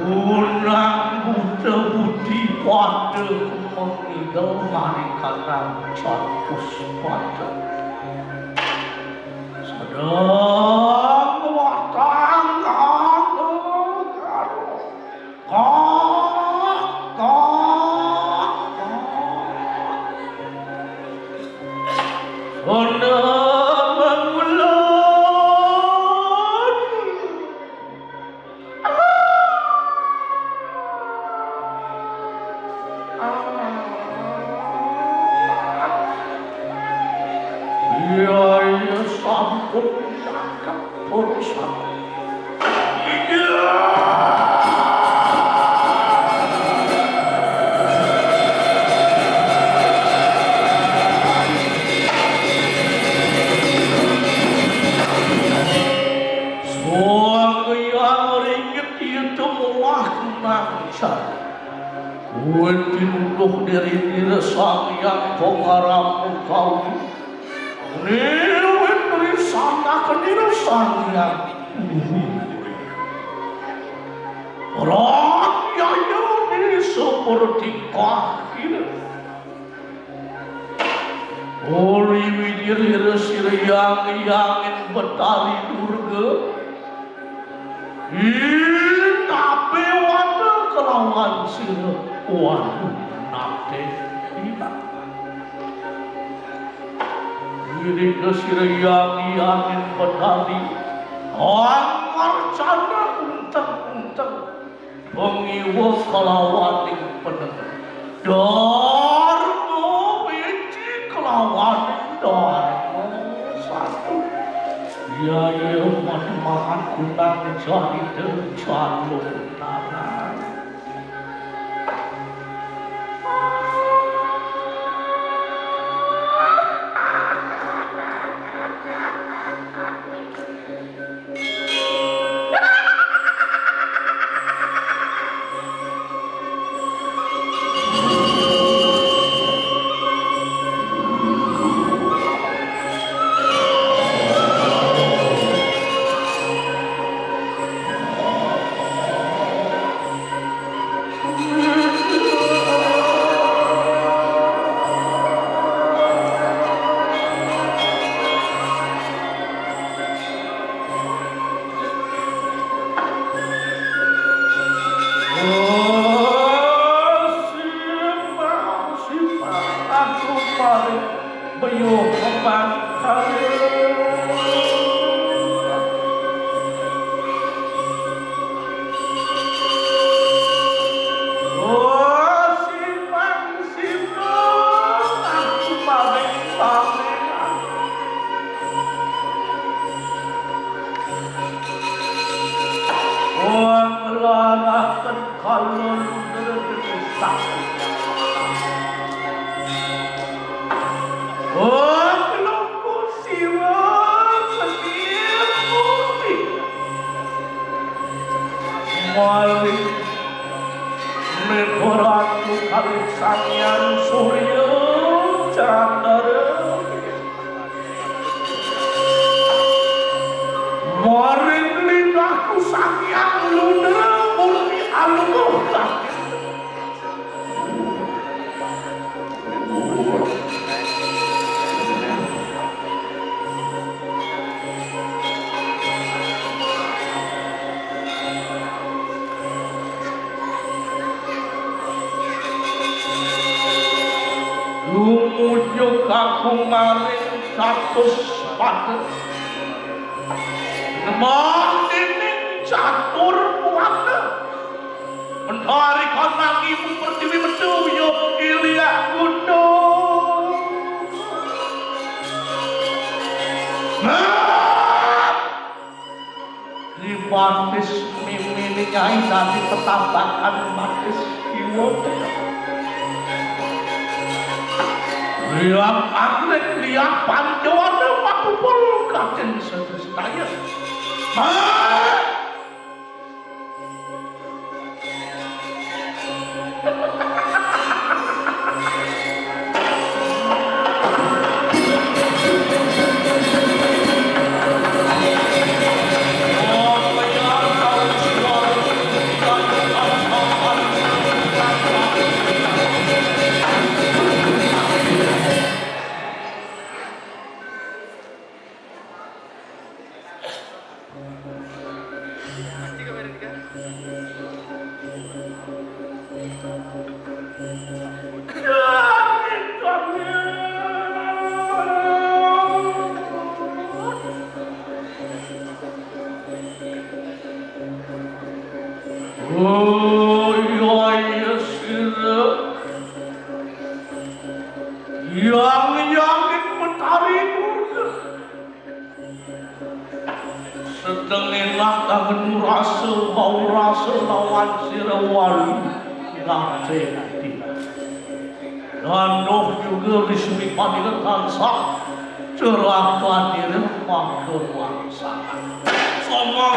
Urang budi pada mengidul maring karang puspada sedang watang karo Ultinuh dari diri sang yang pengarap kau Niwit dari sana ke diri sang yang rakyatnya ini seperti kahir Ori widir resir yang betari durga tapi wanda kelawan sirah waduh nate tidak diri kesir yang betari anggar canda untang pengiwa kelawan yang pendengar dharma wiji kelawan dharma satu ya mahan kunang jadi tercalon tangan Lumujuk aku maring satus padet Nemang dining catur puanda Mentari kanangimu pertiwi meduyo Ilya gunung Di batis mimini nyai nanti petabakan batis kiwote Liang anglet, liang panjwana, waktu pol katen sedestaya. Yang yakin Betari Durga sedang enak kangen rasa mau rasa lawan sirawali nate tidak Ganoh juga rismi paniletan sah cerahkan diri makhluk wangsa sama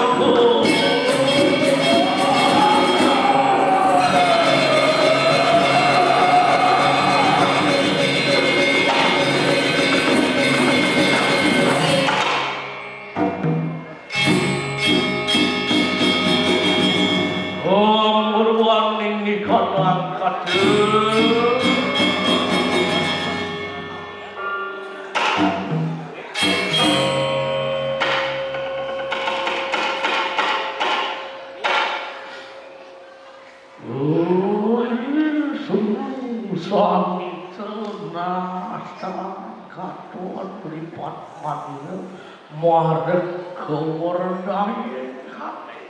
suami tenang katuan beripat manila marek kewardaya kami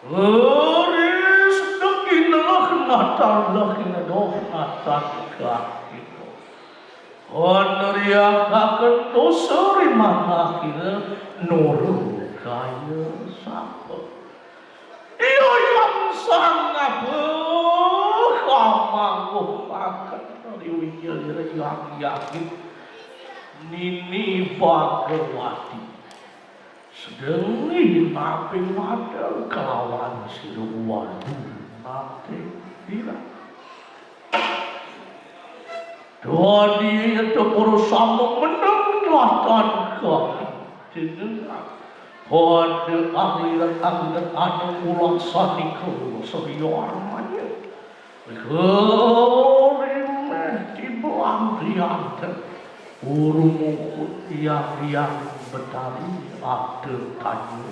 Leris dekilah natal dekina doh natal kaki Honria kaken dosari mana kira nuru kaya sapa Iyo yang sangat berkamangguh akan riwiyah yang yakin Nini Bhagawati sedang nabi madal kelawan siluwadu nanti tidak doa dia itu bersama menengahkan kami dengan pada akhirat ada ulang sani ke seriarmanya kerimeh di belang rianten urung yang Betari ada tanya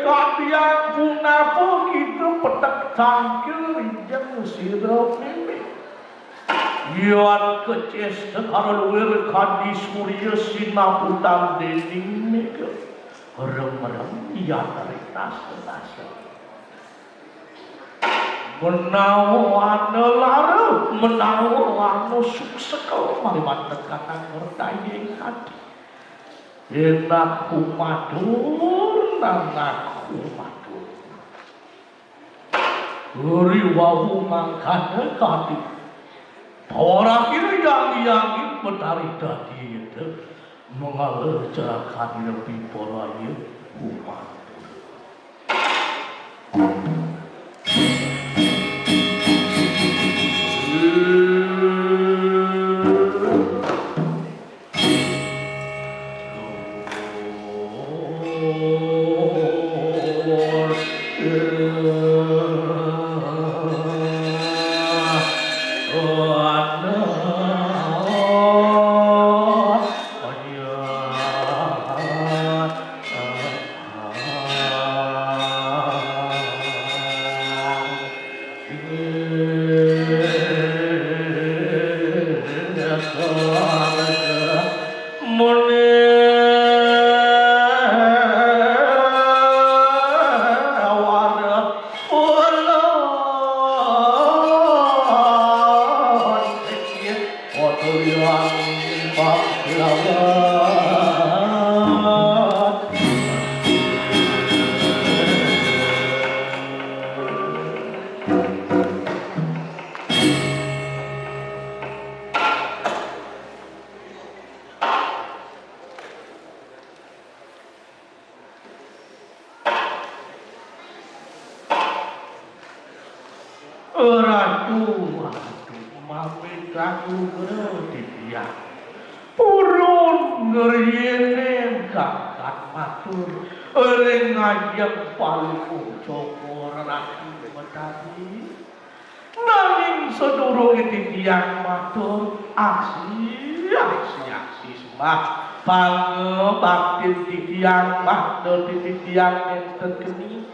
Kalian puna begitu petak tangkil yang sirap ini. Ian keces sekarang luar kadi surya sinaputan dening mega. Rem-rem ian tarik nasa. Menawan lara, menawan suksekal marimat kata ngertai hati. Enak kumadur, nanak kumadur. Riwawu mangkana kati. Orang ini yang Betari tadi itu mengalir jarakan lebih polanya kumadur. kalian pahlawan. Ratu, mami ratu berarti dia urun ngeriene kakak matur ering ngajak palu cokor ratu betari nanging sedurung itu tiang matur aksi sembah pangebakti tiang matur tiang enten geni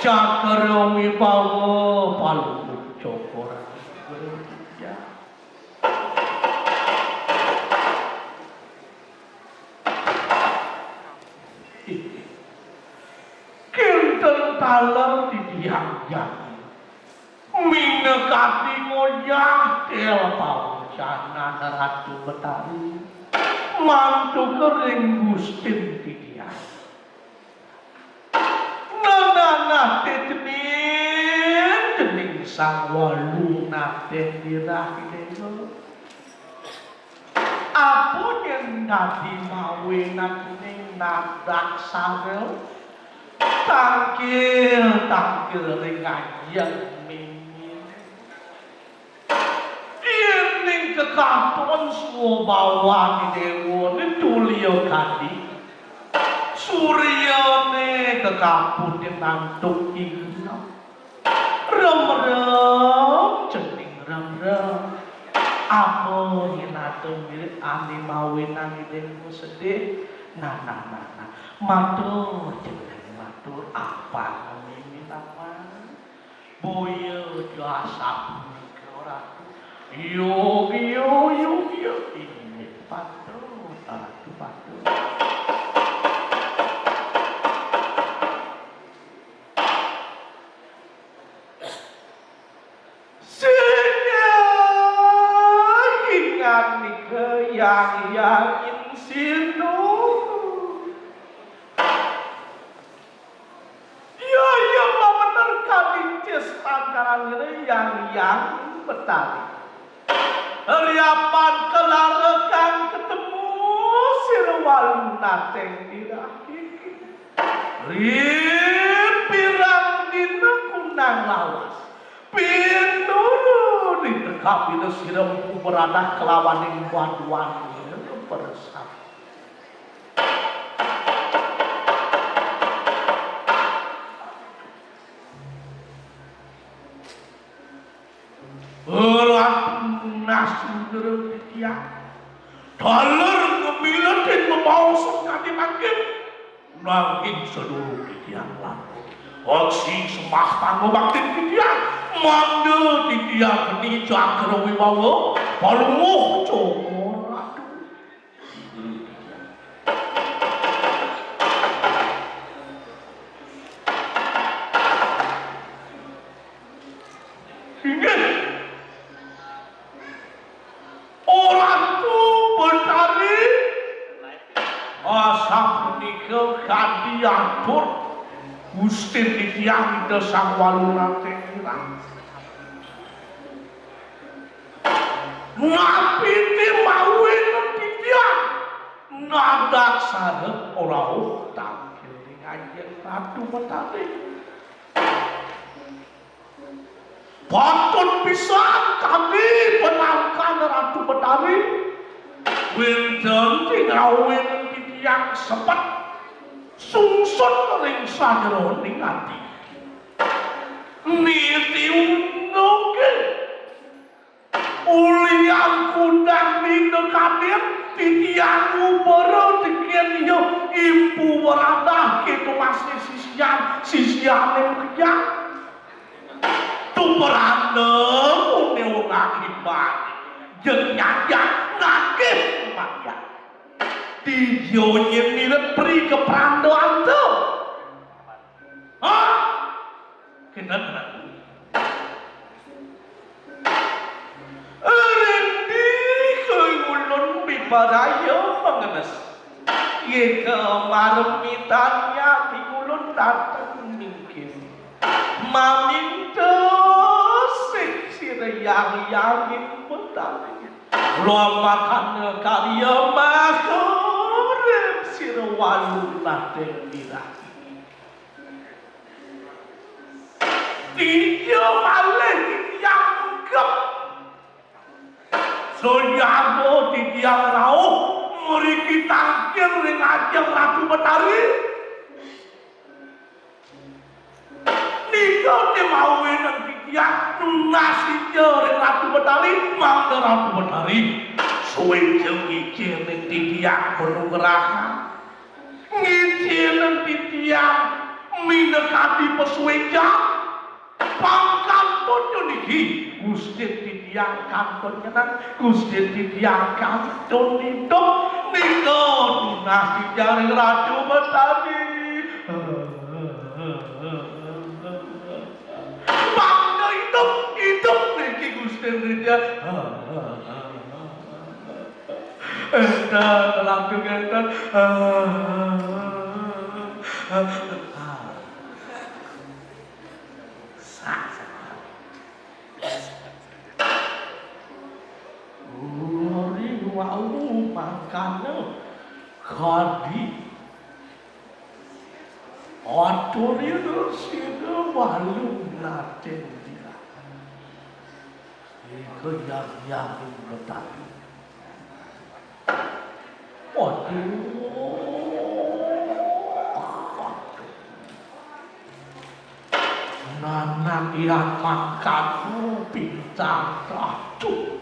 cakar wibawa palu cokoran berdia kinten taler didiang-diang minekati ngoyah tel paucana Ratu Betari mantu kering gustin didiang nana tetenin sang walu nate dirahideno apa yang nadi mawe nate nadak sarel tangkil ringayang mingin ini kekampun semua bawa di dewa ini tulio kadi suryane kekampun di nantuk ingat rem-rem cening rem-rem apa nginatu mirip ane mawinan idemu sedih nah matur cening matur apa mimin apa boyo jasa ratu yo ini patur patur yang insinu ya menerkan incis angkaran yang betari riapan kelarekan ketemu sirwalu nateng dirahi ripirang dina kunang lawas pinuru ditekapi sirempu beradah kelawan yang buat-buat bersama nasi geretiak daler ngemiletin membawa sekali makin nanging seluruh titian laku aksi semah tanggo baktin titian manda titian geni cakra wibawa palunguh cokor ratu ingin asap nikel kadiatur gustin ditiang ide sang waluna tengiran napi ti mawin ditiang nadak sadep ora utang kiring anjen Ratu Betari patut pisan kami penangkan Ratu Betari winten tingrawin yang sempat sungsun ring sajroning ati niti unoke uliang kundang dina kadir titiang ubara dikien yo impu waradah kitu masih sisian yang kejang tumerane une orang hibat jeung nyajak nakif umatnya Tidionya mirip pri ke Prando tuh. Hah? Kenapa? Rendi barayo mengenes. Ye kemarmitannya di ulun datang mungkin. Maminto sirayang-yangin petani. Lo makan karya makurem sirawalu lateng diraki. Dia malah dianggap Soyamo tiang rauh muriki tangkir ring ajeng Ratu Betari. Nika dimauwe nang tiang nasi ring Ratu Betari mang Ratu Betari. Suwe jeng ijin ning tiang perlu gerakan. Ngijin ning tiang minekati pesuweja. Pangkantun niki Gusti titiang kantun nyenang Gusti titiang kantun hidup nika dinasti jaring Ratu Betari. Bangga hidup niki Gusti titiang langsung enten makanya kadi otoril sida walu naten dia iko yang betari nanak yang makan pintar ratu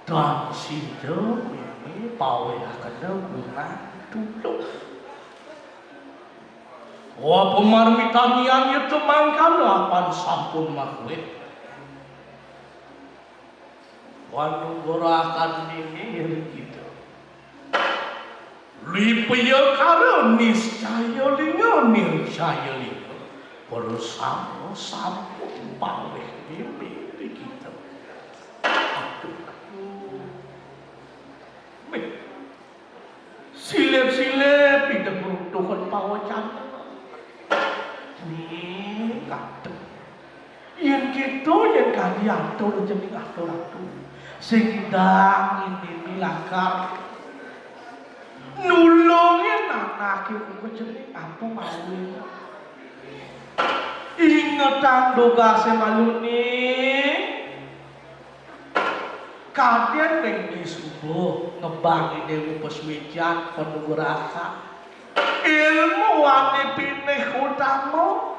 dan sida pawe kena guna dulu. Wah pemarmitanian itu mangkan lapan sampun makwet. Wanu gorakan ini gitu. Lipaya karo niscaya lingo. Perlu sampun pawe mimpi gitu. Silep-silep tidak meruntuhkan pawacan. Nih kadang. Yang gitu yang kali atur jadi atur. Sehingga ini lakar. Nulungin anak itu jadi apa malu. Ingatan doga semalu nih. Kalian pengen subuh ngebangi dewi peswijan penuh rasa ilmu ane pineh utama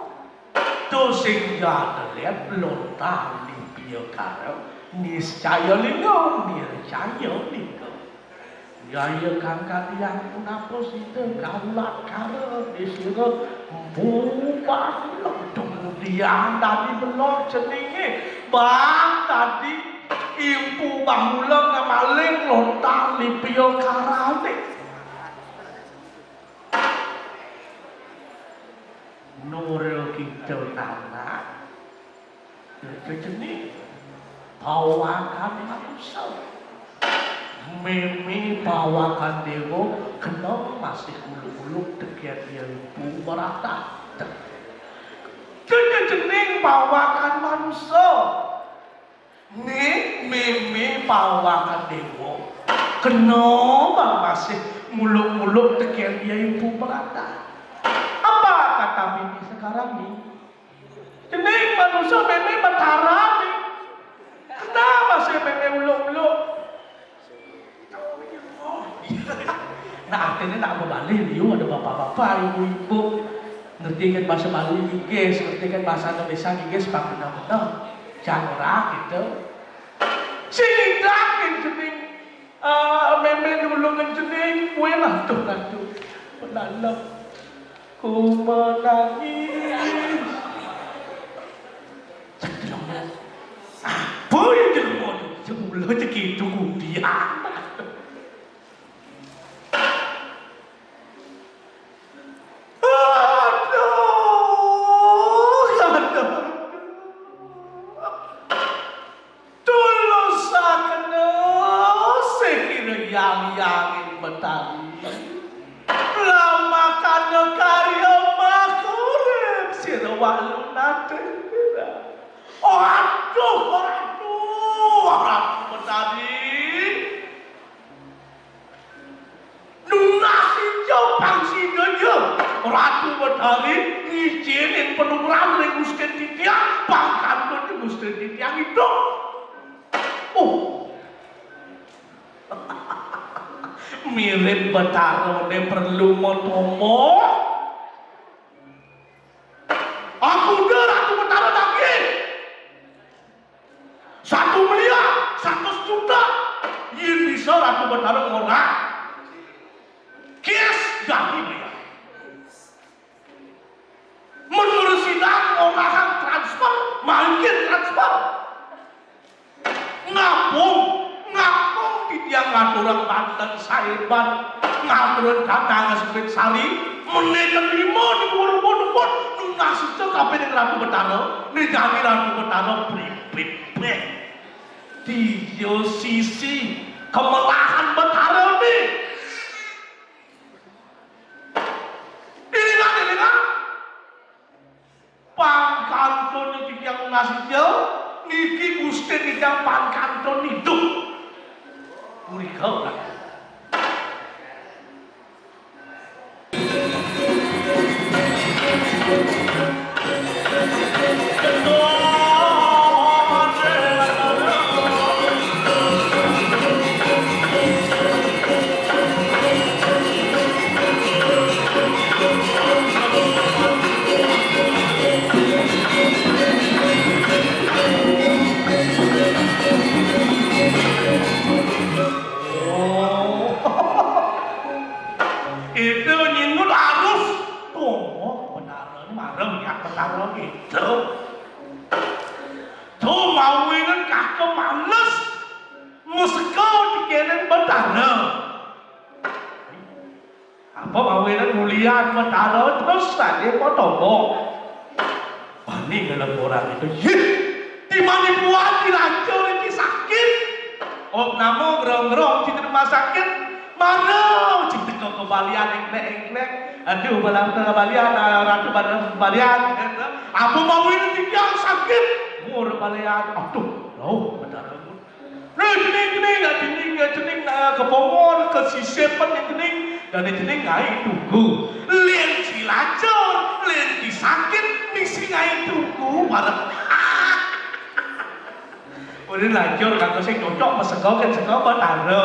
tu sehingga lihat lontar limpio karo niscaya lingo niscaya lingo jaya kangkat yang punapa situ kaulat karo disitu bukan kemudian tadi belum jenenge bang tadi impu bahulang ngamaling lontar lipio karate nuril kita anak keceni pawakan manusia meme pawakan dewa kena masih ulu-ulu dekat dia impu merata keceni pawakan manusia nih meme pawakan dewa kenapa masih muluk-muluk tekian dia ibu merata apa kata bini sekarang nih ini manusia meme betara nih kenapa masih meme muluk-muluk nah artinya tak mau balik ada bapak-bapak ibu-ibu ngerti kan bahasa Bali guys ngerti kan bahasa Indonesia guys pakai nama jangan gitu sehingga jening meme dulu ngejening kue lah tuh penalam ku menangis apa yang jadi mau semula segitu kudian liang-liangin betari. Lama kana karya makurep sira walu nate. Oh aduh, orang betari. Nunasi jopang sinyo Ratu Betari ngizinin penungran ning Gusti Titiang pangkantun di Gusti Titiang itu. Oh. Mirip Betarone perlu motomo. Aku udah Ratu Betara lagi. 1 miliar, 100 juta. Yen bisa Ratu Betara ngorang. Kes jadi dia. Menurut sidang orang transfer, makin transfer. Ngapung di tiang ngaturan Banten Saiban, ngaturan Kadang Sepit Sari, menekan 5 di buru-buru nasi itu kabeh ning Ratu Betara, ning jadi Ratu Betara pripit. Di sisi kemelahan Betara nih. Pangkantun iki yang ngasih jauh niki Gusti Titiang pangkantun hidup murikau lah. Itu tuh mawinan kakek males muskau dikenen Betara apa mawinan mulian Betara terus tadi mau tombol paling dalam orang itu dimana buat dilancur ini sakit oh namo gerong-gerong di rumah sakit mana cinta kembalian engklek aduh balang kembalian Ratu kembalian apa mau ini yang sakit mur balian aduh loh Betara jening kepomor ke sisepan jening dan jening ngai tunggu lien silacur lien disakit misi ngai tunggu bareng udah lacur kagak sih cocok mesego kan sego Betara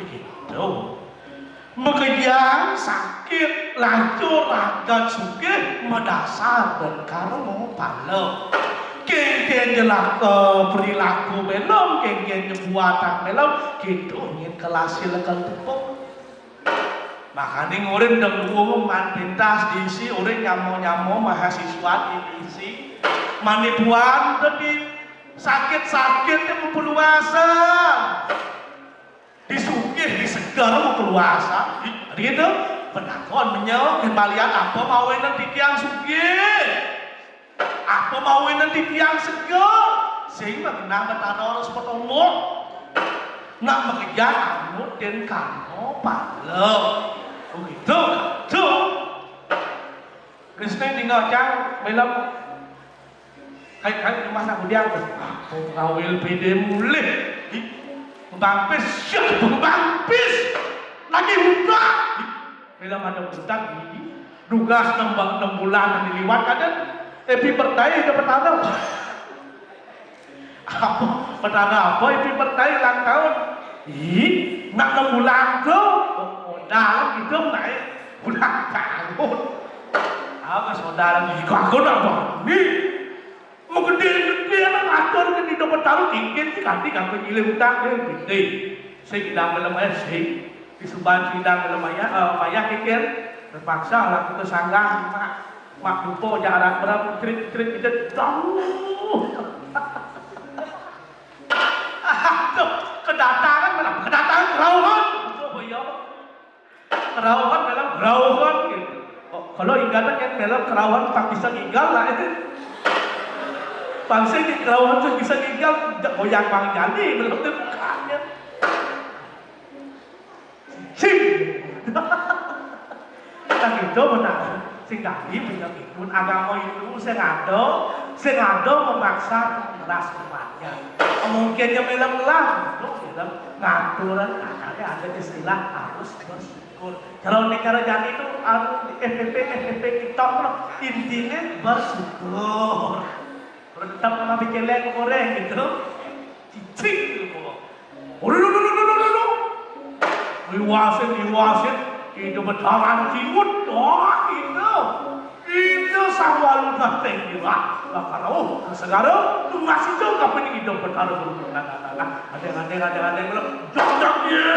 gitu Mekejang sakit lancur ragat sugih medasar dan karena pala kengken jelak perilaku belum kengken buatan belum gitu ingin kelas legal tepuk makanya ngurin dan umum pintas diisi urin nyamo mahasiswa diisi manipuan tadi sakit-sakit yang memperluasa disugih disegar mau keluasa gitu penakon menyawa kembalian apa mau nanti tiang sugih apa mau nanti tiang segar sehingga kenapa Betara harus bertemu nak mengejar anu dan kamu pala begitu tuh Kristen tinggal cang belum kayak masa kemudian aku kawil beda mulai Bangpis, lagi buka. Bila ada budak ini, nugas 6 bulan diliwat kadang, epi pertanyaan itu Betara. Apa Betara apa epi pertanyaan ulang tahun? Nak 6 bulan tuh, dalam itu naik ulang tahun. Apa saudara ini aku nak ini? Gede lah atur kan di tempat taruh tinggi kanti kan pengiling utang dia gede. Saya tidak melemah sih di Subang tidak melemah payah kikir terpaksa lah kita sanggah mak lupa jarak berapa cerit kita jauh. Kedatangan kerauhan. Kerauhan dalam kerauhan gitu. Kalau ingatan yang dalam kerauhan Pakistan inggal lah itu. Bangsa di kelawan tuh bisa tinggal goyang manggani belum mukanya. Sing. Kita gitu benar. Sing tadi penyakitun agama itu sing ada memaksa ras umatnya. Mungkinnya melang-melang, itu film ngaturan, makanya ada istilah harus bersyukur. Kalau negara jadi itu FPP TikTok intinya bersyukur. Tetap sama bikin lek goreng gitu, cicing gitu. Iwasin, itu betaran timut, itu sawal ngateng gila. Kalau segala tu masih tu kapan itu betaran berumur ada belum jok ya.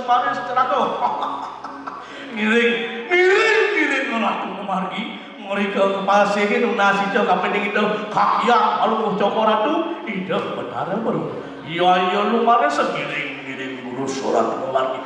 Manis teratur. Ngiring ngelatu memargi. Mereka kepala sehe nu nasi cok kapening itu kakiang alu cokor atu itu benar baru. Iya lu mana segiring buru surat memargi.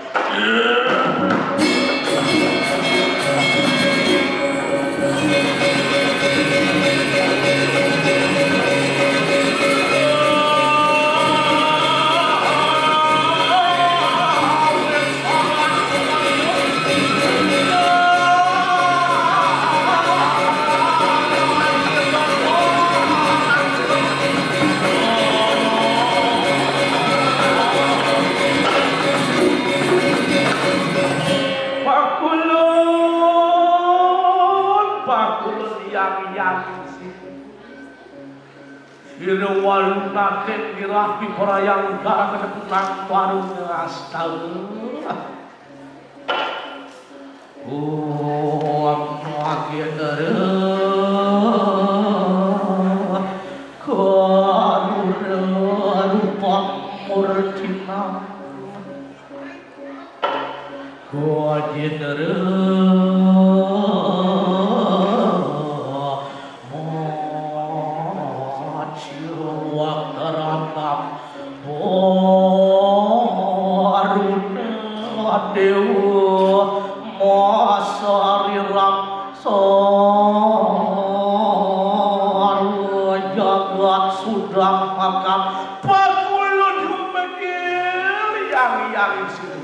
Irwal naket dirapi perayang gara kedeputan warung astagfirullah. Aku akhirnya karuna rupa murtina. Aku akhirnya Dewa Masariram Sarwa jagat sudah makan pakulun humegil yang situ.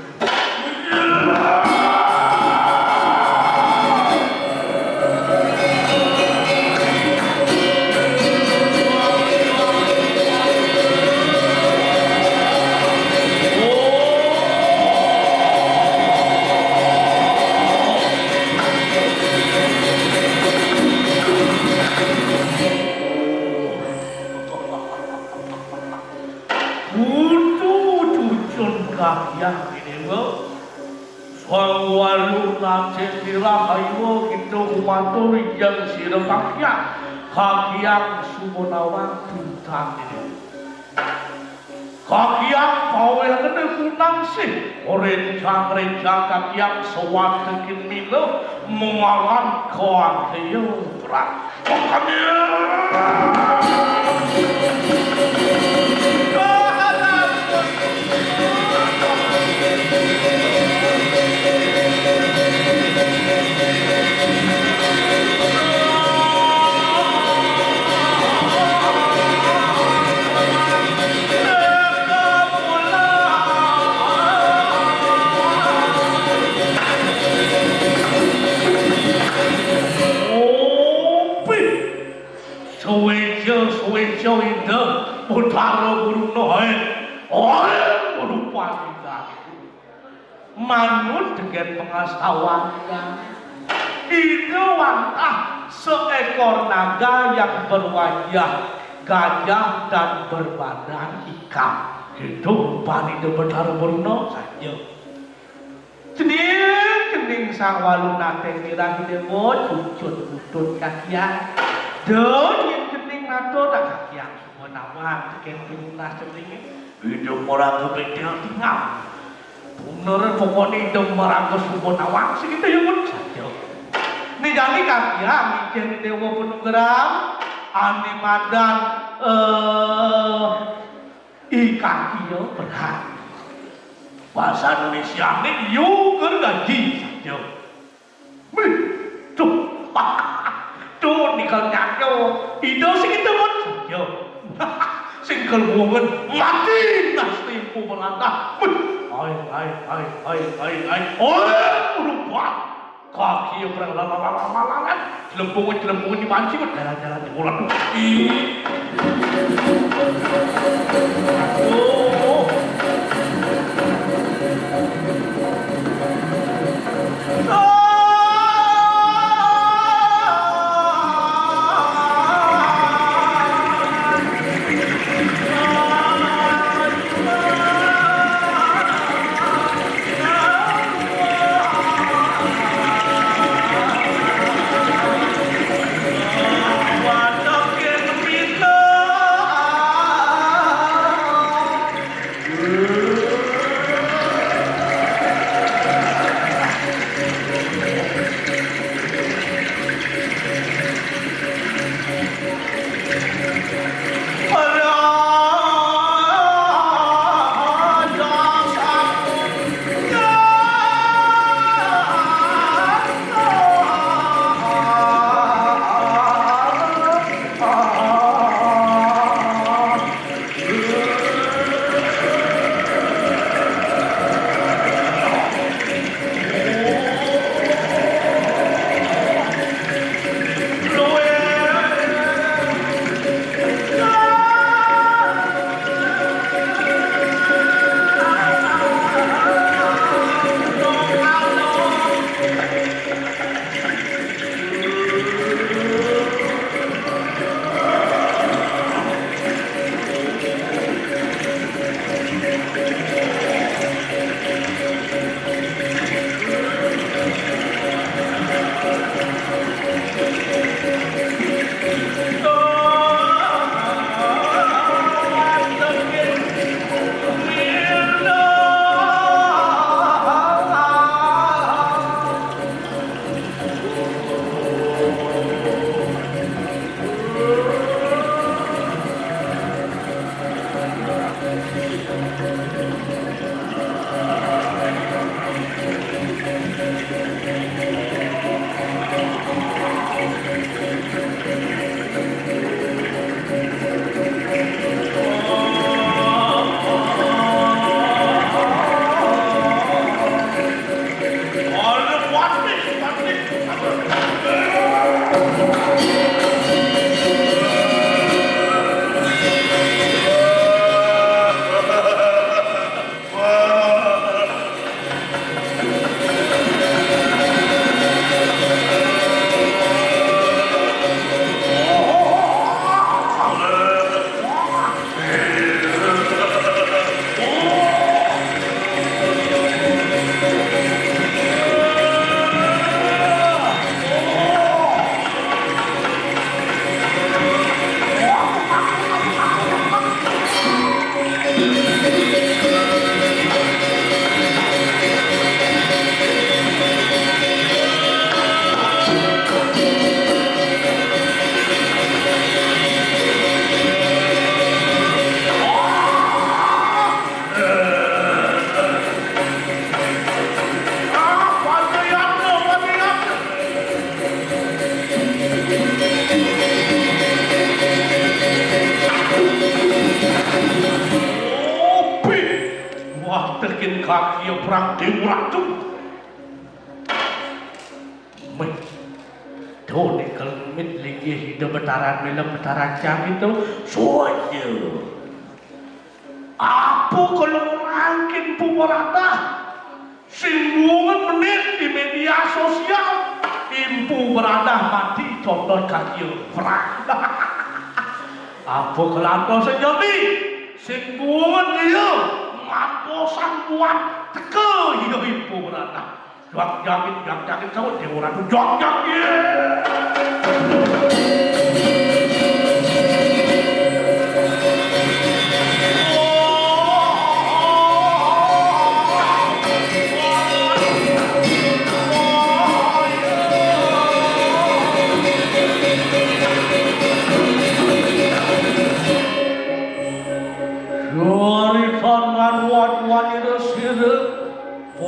Yang ini Swangwalu nace dirahayu gitu umatur yang sirepaknya kakiang sumonawang tuntang ini kakiang pawel kene kunang sih rencang kakiang sowan tekin milo mengalan koang heyo berat makanya Suwe itu putara burung noe oleh berupa kita manut dengan pengetahuannya itu wantah seekor naga yang berwajah gajah dan berbadan ikan itu rupa itu putara burung noe saja kening sang walu nate kira kita cucut kakian dan nato tak kakiang semua nawang tekan pintas ceming hidup orang kebedel tinggal bener pokoknya hidup orang ke semua nawang segitu yang pun saja Nijani kaki ya mikir dewa penugeram ane madan kaki yo berat bahasa Indonesia ini yuker gaji saja tuh tuh nikal nyayo ide sing temen saja sing kelwongen mati nasti ku melantah hai lupa kaki yang berang lalalan celempungin dimancing jalan-jalan di bola kaki yang perang ratu. Tuh nih kalau mit lagi hidup betaran film betaran jam itu soalnya apa kalau angkin pumerata singgungan menit di media sosial impu berada mati contoh kaki perang apa kalau sejati singgungan dia mamposan kuat teke hidup impu berada jak jakin sama dia orang tu jak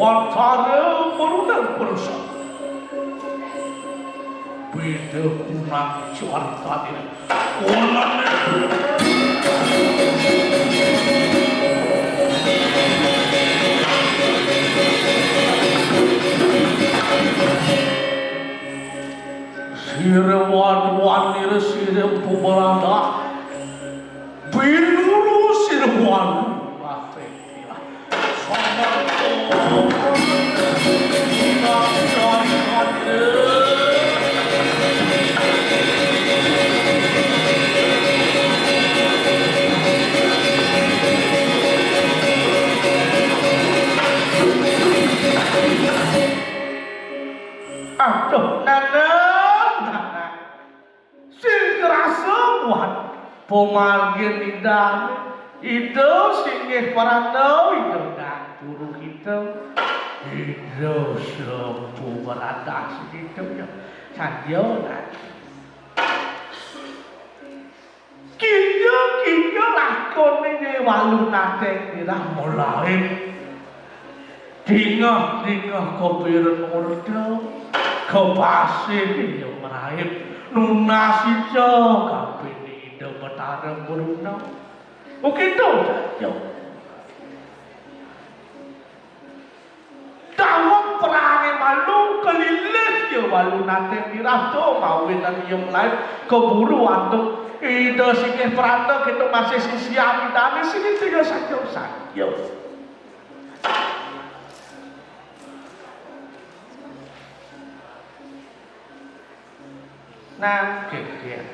wantane merunan perso beda punang cerita ini ulane sirwan-wan nire sire puberada binuru sirwan afekira aduh nana sing kerasa buat pemargin idan itu singgih parano itu dan turu kita itu sempu beratas itu ya saja dan kita lakon ini walu nate dirah mulai tinggal kopiran ordo kepasir yang meraih nunasi jo kapini do betara buruna begitu saja tawang perangai malu kelilis ya malu nanti dirato mawin dan yang lain keburu untuk ide sikit perata kita masih siap dan sini tiga saja nam kekeh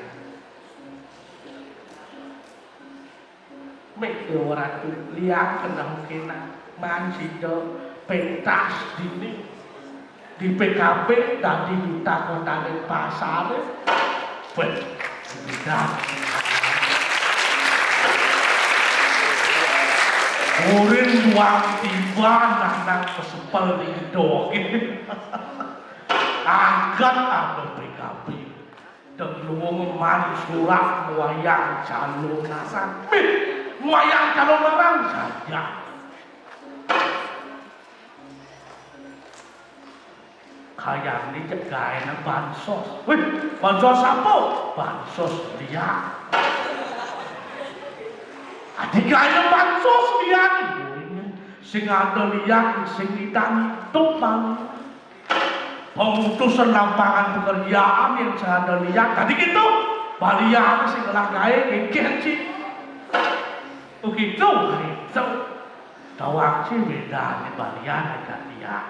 mấy orang tu lihat kenal kena mansito pentas dini di PKB dan di Duta Kota Denpasar tidak orang buang tiba nak kesempel di dog akan ada PKB dan luang surat wayang calon nasan wayang calon orang saja kayak ini cegai na bansos bansos apa? Bansos dia adik-adik bansos dia sing ada liang sing ditani tumpang pemutusan lapangan pekerjaan yang ada liang tadi gitu balian sing ngelangkai kenci begitu itu tawang sih beda nih balian agak liang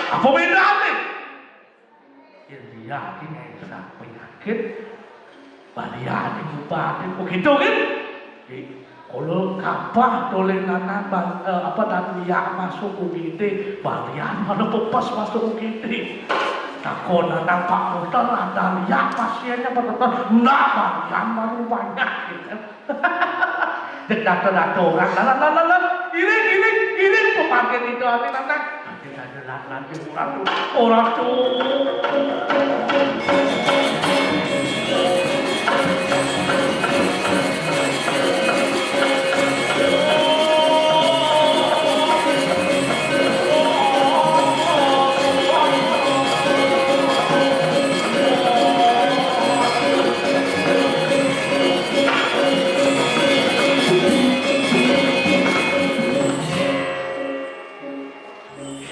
apa beda nih dia ini bisa penyakit balian itu batin begitu kan kalau kapal boleh nanam apa dan liang masuk UGD balian ada pepas masuk UGD takut nanam pak motor ada liang pasiennya betul-betul enggak balian baru banyak gitu dekat-dekat orang ini pemakai itu nanti nanti orang tuh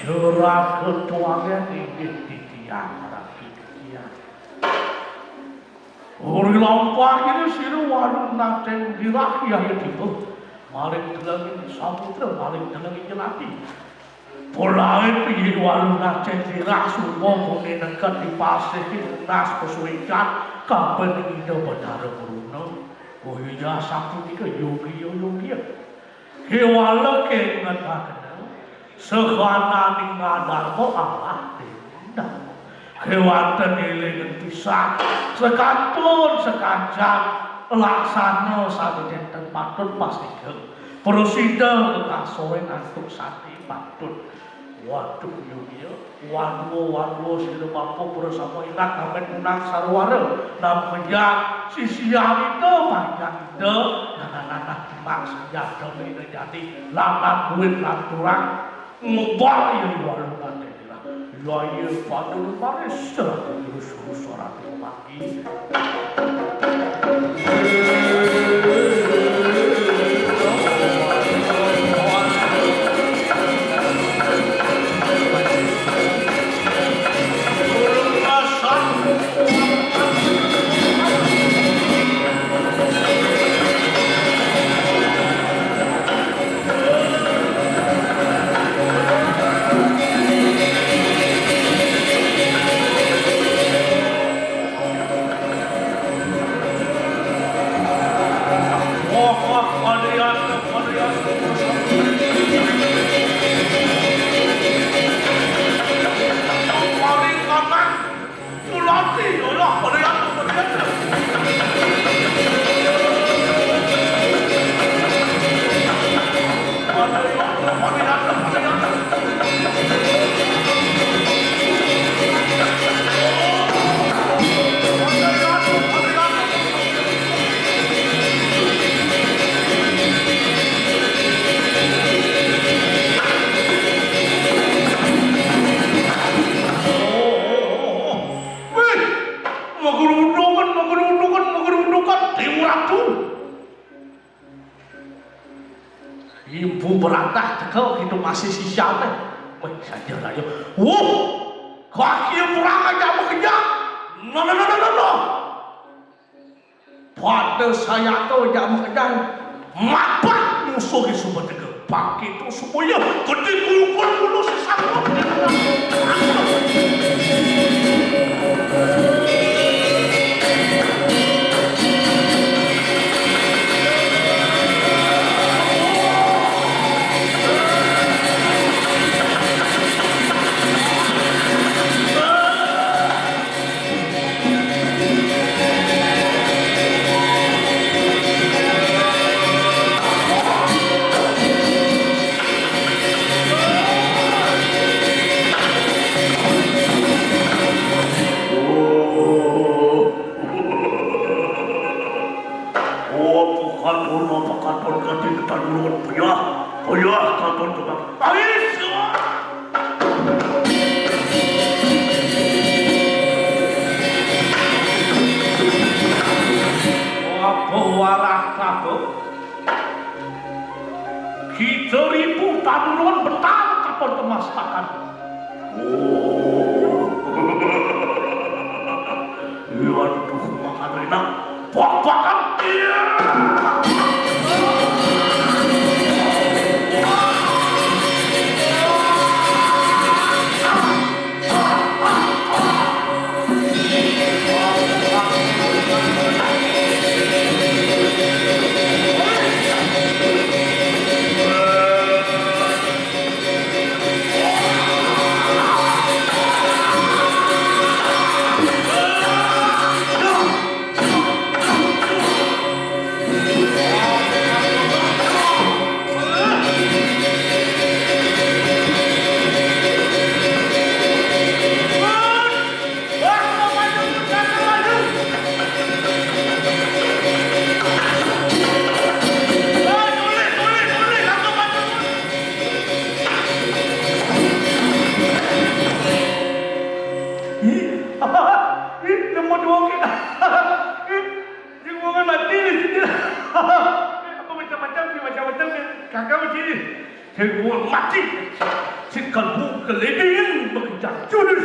surat ketuanya di tiang rapi tiang. Orang lampah ini siru warung nate diraki ya itu. Maling telangin samudra, maling telangin jelati. Polai pergi warung nate dirak semua boleh dekat di pasir di nas pesuikan kapan ini benar beruno. Oh iya satu tiga yogi. Kewala kengat sekarang ini ngadar kok Allah tidak kewantan ilingan pisah sekantun sekanjang laksana satu jenten patut pasti ke prosida kekasoen antuk sati patut waduh yuya waduh sila mampu bersama ingat kamen unang sarwara namanya si siang itu banyak ide nana timak senjata ini jadi lamat duit lanturang ngebayar warung nanti lah. Laya pada maris terus suara pagi. Ibu berantah tekau itu masih sisa teh. Weh saja aja. Kaki perang aja bekerja. No. Pada saya tu jam bekerja. Mapak musuh itu bertegak. Pakai itu semuanya gede gulu sesama. Kita ribu tanuan betang kapal kemastakan. Waduh, makan enak. Bapak dia. Mati, si kalbu keleding bekerja jurus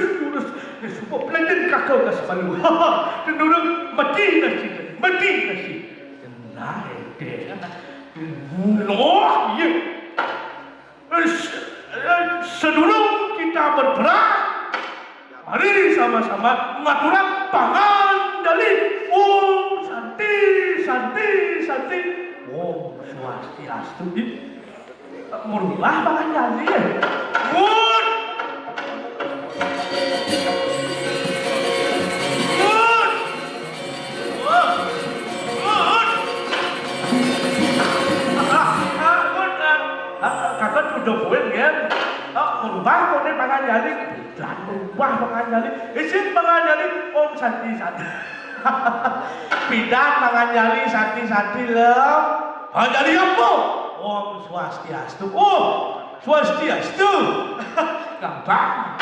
semua pelendin kakau ke sepalu. Tendurung mati nasi. Naik dia, loh, ye. Sebelum kita berperang, mari sama-sama mengaturan pangan dalih. Om Santi. Om Swastiastu. Merubah pangan dalih. Kakak sudah buat kan? Merubah kode pangan dalih. Dan merubah pangan dalih. Isin pangan dalih. Om Santi. Pidan pangan dalih Santi lem. Jadi apa? Om Swastiastu. Swastiastu. Gampang.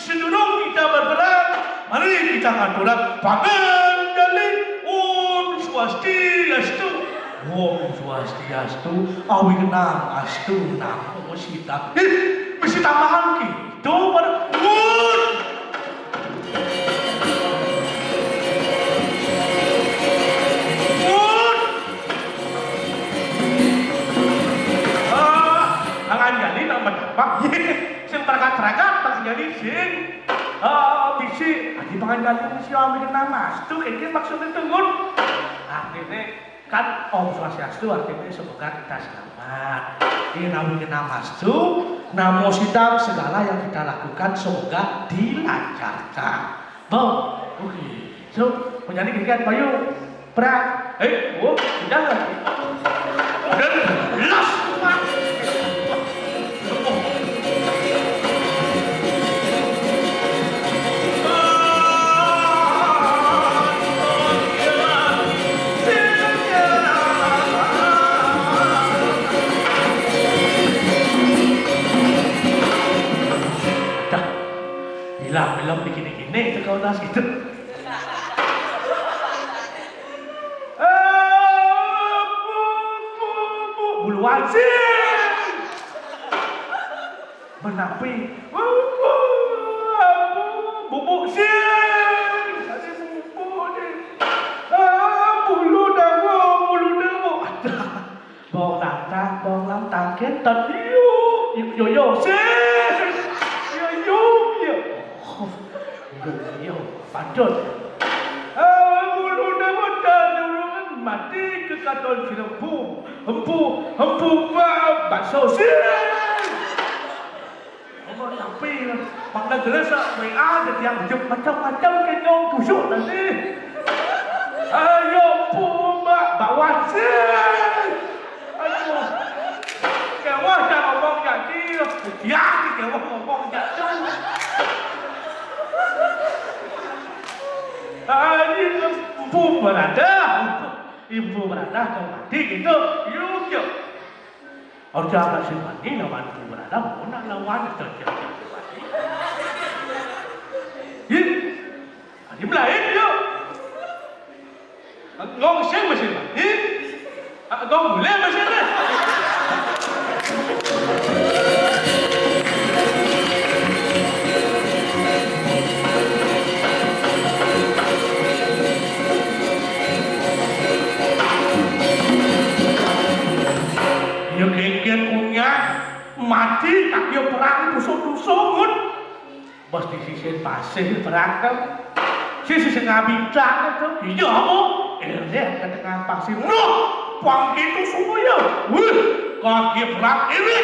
Sedurung kita berperang, mari kita aturan Pangendali Om Swastiastu. Om Swastiastu, awi kenang astu namo sita. Mesti tambahan gitu berun. Angan jadi tambah tambah. Sing teragat-teragat tak jadi sing bisi aji pangan kali si awi kenang astu iki maksudnya tunggun. Artinya kan Om Swastiastu artinya semoga kita selamat. Ini nawi kenang astu, namo sidang segala yang kita lakukan semoga dilancarkan. Bang, oke. So, menjadi kikian payu perang. Sudah lagi. Dan las semua. Bilang begini-gini itu kau tas gitu. Buluan sih. Menapi. Bubuk sih. Ada bubuk ni. Bulu dawa. Bong lantang kentat. Yo sih. Yo, padot. Bulu dawa dan mati ke katon filmpum. Empu bakso sih. Tapi makna jelas WA jadi yang macam-macam kenyong tusuk nanti. Ayo bawa sih. Aduh. Kewah jangan ngomong jadi. Ya, kewah ngomong jadi. Ibu berada kau mati gitu. Yuk. Orja masih mati lawan ibu berada mau nak lawan terjadi mati. Adim lain yuk. Ngong seng masih mati. Ngong boleh masih ada. Yo kengken punya mati tak yo perang tusuk-tusuk. Bos di sisi pasir perang kan. Sisi ngabicak itu. Iya mo. Lihat ke tengah pasir. No, pang itu semua ya. Kaki perang ini.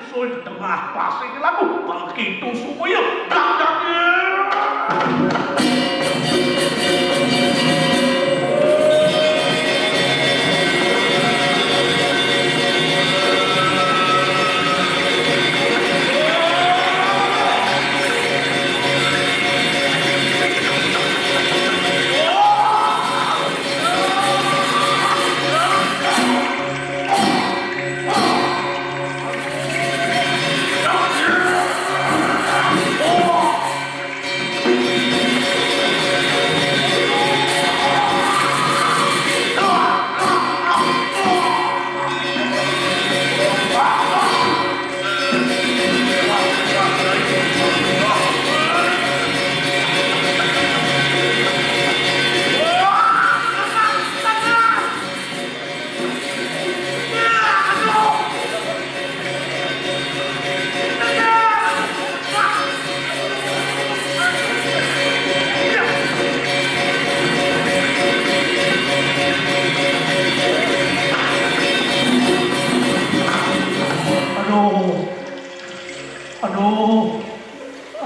Musuh di tengah pasir lagu. Pang itu semua ya. Dak.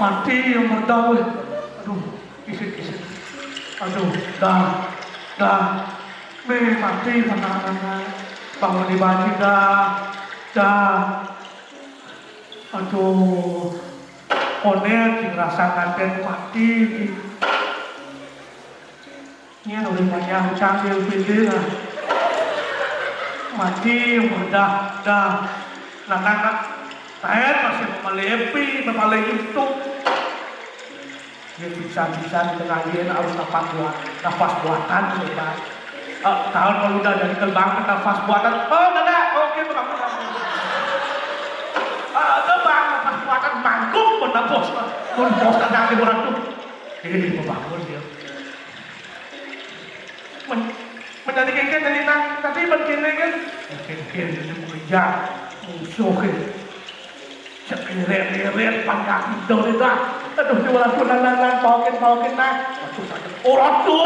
mati yang merdau. Aduh, kisik. Aduh, dah. Me mati mana. bangun di baji dah. Aduh, oner dirasakan dan mati. Ini udah banyak canggih lah. Mati udah anak-anak saya masih melepi, memalai itu. Dia bisa di tengah dia harus nafas buatan lepas. Tahun kalau udah dari gerbang nafas buatan, oh enggak, oke bagus. Terbang nafas buatan mangkuk menapos tengah di orang tuh. Ini membangun dia. Menjadi kengken dari tadi begini kan, kengken dari bekerja musuh kan. Leret panjang itu dah. Aduh ni orang tu lan paukin nak. Orang tu.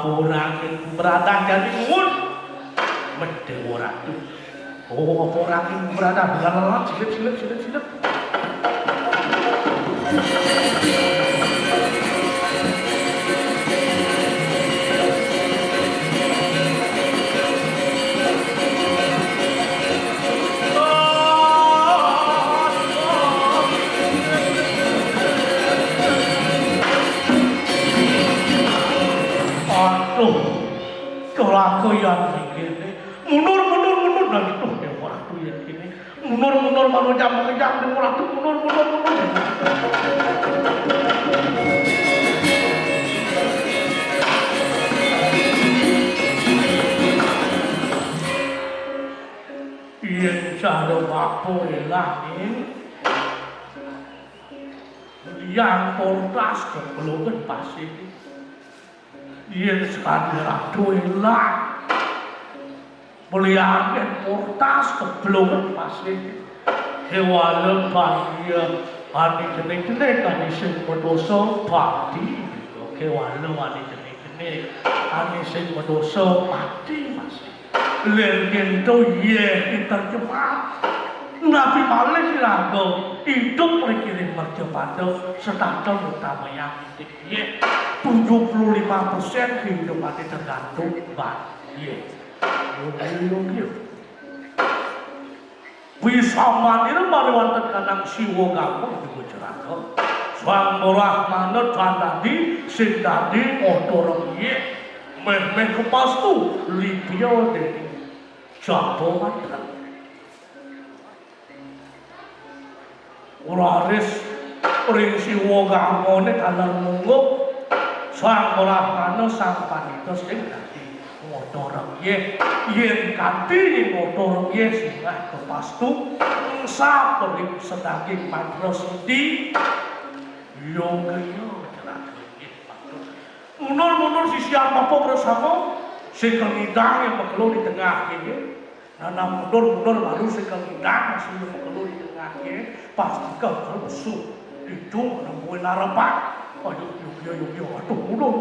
Orang yang berada jadi ngun mede orang tu. Oh, orang yang berada berlalang silap. Aku yang begini, mundur dan itu orang tu yang begini, mundur baru jam di orang tu mundur. Yang cara apa lagi? Yang portas kebelokan pasir. Yang sekadar aduh lah melihatkan portas kebelokan pasir hewan lebahnya ani jenik-jenik ani sing berdosa mati hewan ani jenik-jenik ani sing berdosa mati masih lergen tu ye terjemah Nabi Malik lagu hidup berkirim bercepat setahun utama yang tinggi 75% kehidupannya tergantung banjir. Yuk. Bisa mandir mariwanten kanang siwa gampang di Gujarat. Swang Rahmana tandadi sindadi otorongye meh kepastu Libya dari Jawa Barat. Uraris ring siwa gampang kalang mungup Swang Rahmana sang panita sing dadi otorongye yen kanthi otorongye singgah kepastu sapering sedaging madrasudi yoga mundur si siapa bersama sekelidang yang berkeluar di tengah ini nah mundur baru sekelidang masih yang berkeluar di tengah ini pasti kau musuh itu menemui narapan aduh aduh mundur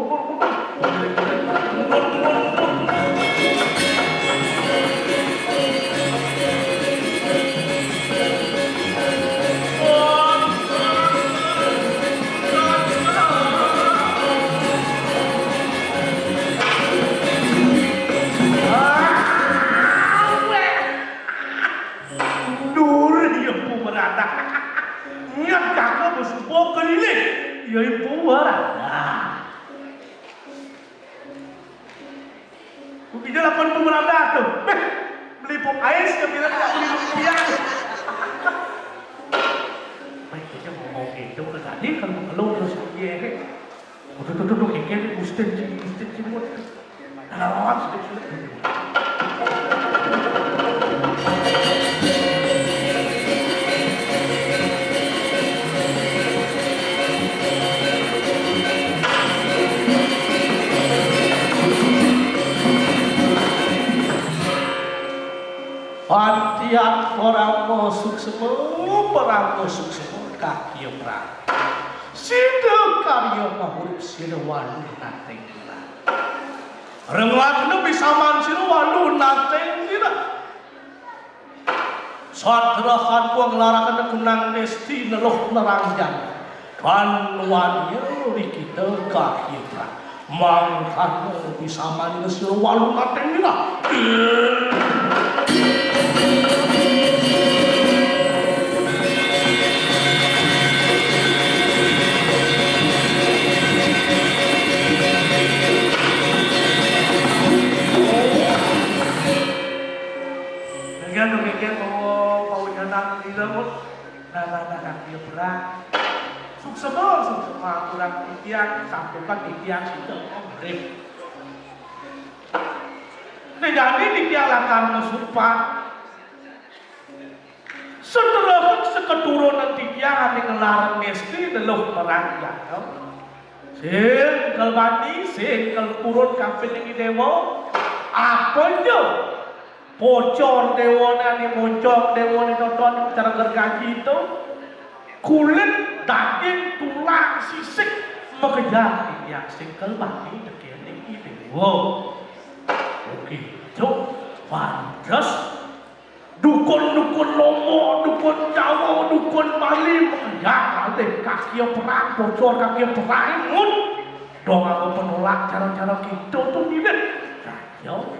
lakukan pemberada tuh. Beli pop ais ke bilang tidak beli rupiah. Baik dia ngomong gitu ke tadi kalau kalau terus dia tuh kayak Gusten Cimut. Lawan sudah. Antian orang masuk semua kaki perang. Sida karya mahurip sida walu nateng sida. Renglat bisa man sida walu nateng sida. Satrahan kuang larakan kunang nesti neloh nerangjang. Kan wanya kita kaki perang. Mangkan bisa man sida walu nateng sida. Kaya mau pawidanan nila mo nanananak dia perang suksema kurang titiang sampukan titiang itu rib jadi titiang latar mesupan setelah seketurunan titiang yang ngelarang nesti deluh perang jatuh singkel bani singkel turun kampil ini dewa apa itu bocor dewana ni moncok dewana tonton cara gergaji itu kulit daging tulang sisik mengejar yang singkel mati dekian ini wow oke itu pantas dukun lomo dukun jawa dukun bali mengejar deh kaki perang bocor kaki perang mun dong aku penolak cara-cara gitu tuh tidak jauh.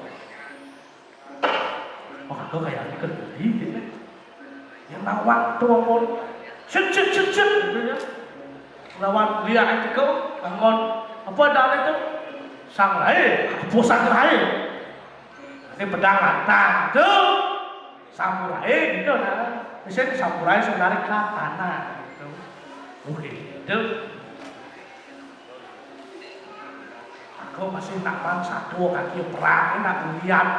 Aku kayak ini keduli gitu yang nawak tuang cek gitu ya lawan dia itu kau bangun apa dari itu sang lain pusang lain ini pedang lantang tuh samurai gitu nah misalnya samurai saudari katana gitu oke itu aku masih nak satu kaki perang nak lihat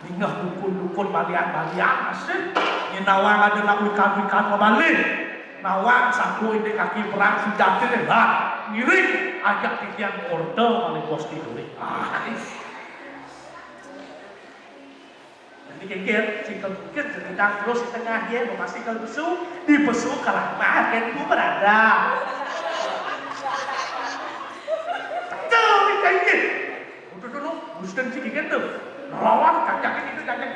tinggal dukun balian masih ini nawang ada nak wikan kembali nawang satu ini kaki perang sudah lah ngiring ajak titian order oleh bos tidur jadi kekir singkel bukit sedang terus di tengah dia memastikan besu di besu kalah makan itu berada betul kayak gitu dulu Gusten sih gitu lawan kacang itu kacang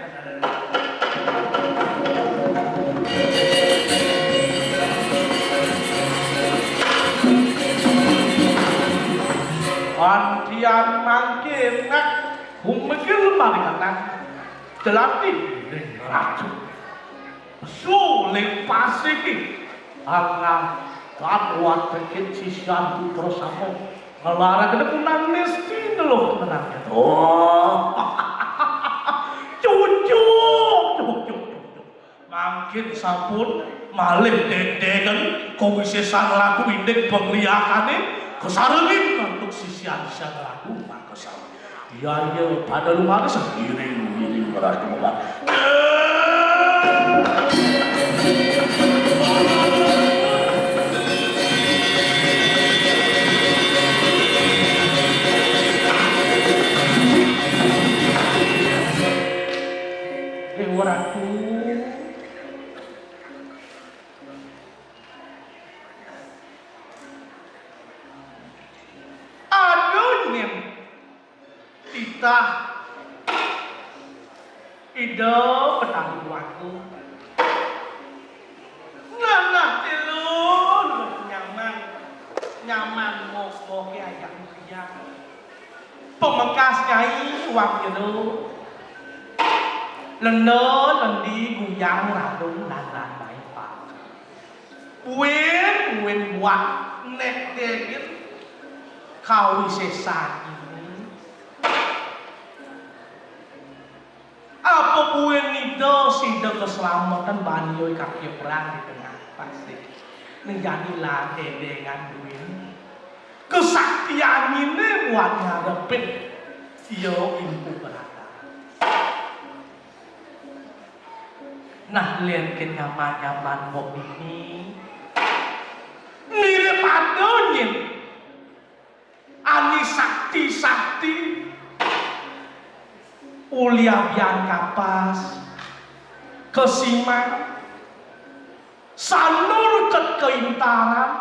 antian mangkin nak humegil malikanan jelati racun suling pasiki Allah kaduan bikin sisian terus aku ngelarang kena kunang nesti dulu menangnya cucuk mungkin sampun malih dedengan komisi sang lagu indek pengliakane kesarengin untuk sisian lagu maka sama iya pada rumah sendiri berarti mulai ratu aduh nim kita ide penangguanku nana tilun nyaman mau ayam siang pemengkas nyai uang itu lần đi cùng nhau là đúng là bảy phạt quyền hoạt nét đề khâu sẽ sạc sida keselamatan banyoy kaki perang di tengah pasir. Menjadilah dengan duit. Kesaktian ini buat ngadepin yo impu berada. Nah lihat ke nyaman-nyaman kok ini mirip adonyin ani sakti-sakti ulia bian kapas kesiman sanur keintaran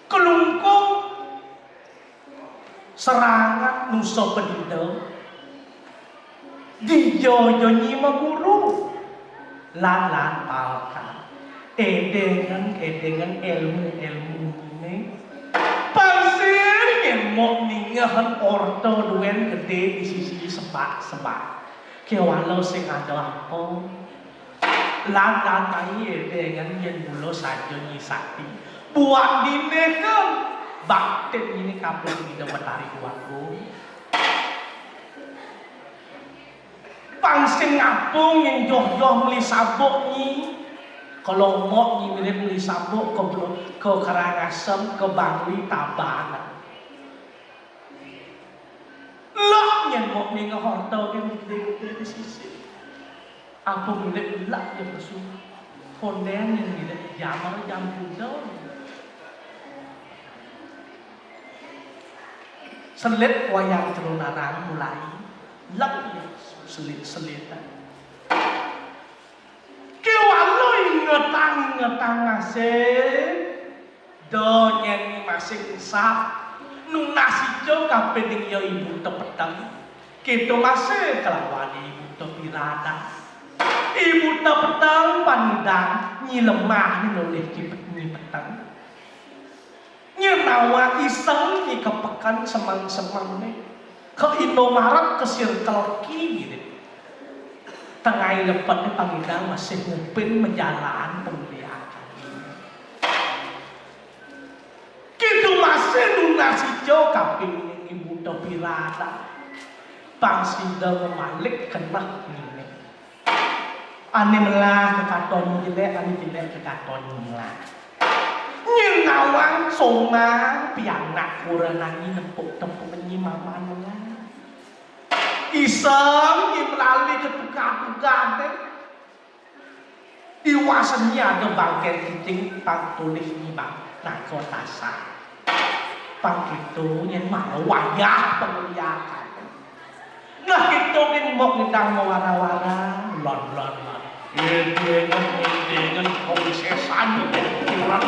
kelungkung serangan nusa penida dijojo nyima guru lan palkan edengan ilmu ini pasir yang mau ningahan orto duen gede di sisi sebak kewalau sing ada apa lan tadi edengan yang dulu saja nyisati buat dinekan baktet ini kapal tidak bertarik waktu pangsing ngapung yang joh-joh beli sabuk ni kalau mau ni mirip beli sabuk ke Karangasem ke Bangli Tabanan lah yang mau ni ngehorto kan gede-gede di sisi apa mirip lah yang bersumpah konden yang mirip jamar jam pudau selit wayang celunarang mulai lah selit-selitan kewaloi ngetang ngasih donyen ni masih isap nung nasi jo kape ding yo ibu tepetang kita masih kelawan ibu tepirana ibu tepetang pandang nyi lemah ni noleh kipet nyi petang nyi nawa iseng nyi kepekan semang-semang ni ke Indomaret ke Circle K gitu. Tengah lepas ni pangidang masih ngupin menjalan pemeliharaan. Kita masih lunas hijau kaping ibu topirada. Pangsida memalik kena ini. Ane melah ke katon jelek, ane jelek ke katon melah. Nyengawang songa pianak kuranani nempuk-nempuk menyimaman melah. Iseng melalui ketukar-tukar iwasannya ada bangker kiting pang tulis ni bang nah kota sah pang itu yang mau wayah pemeliharaan nah itu yang mau ngedang wara-wara lon dengan konsesan kira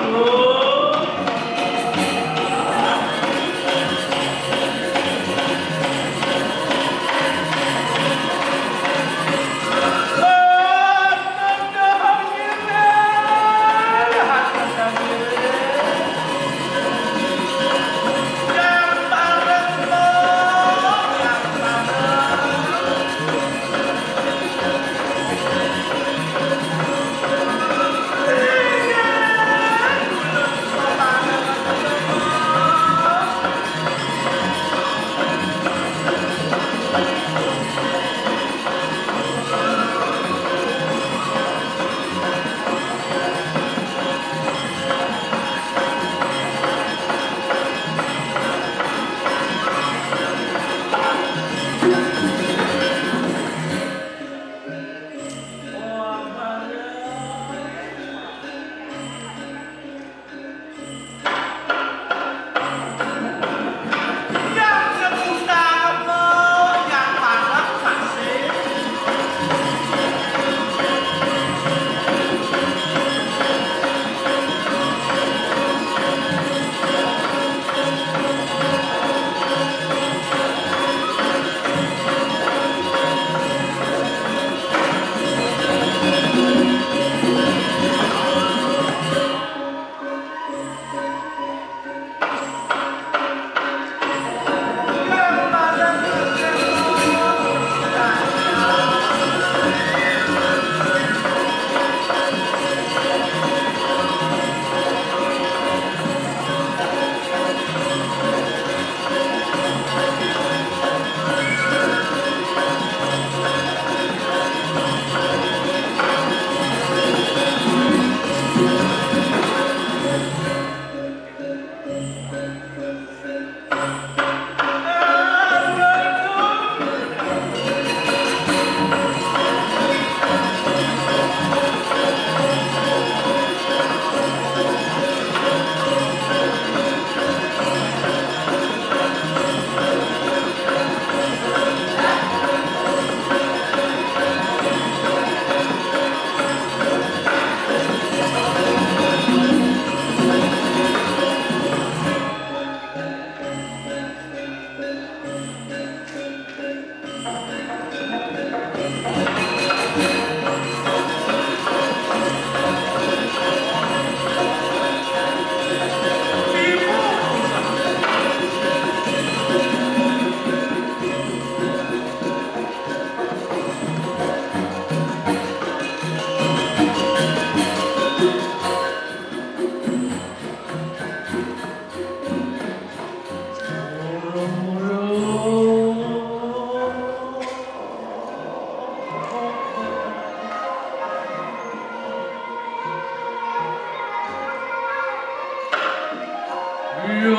Iya,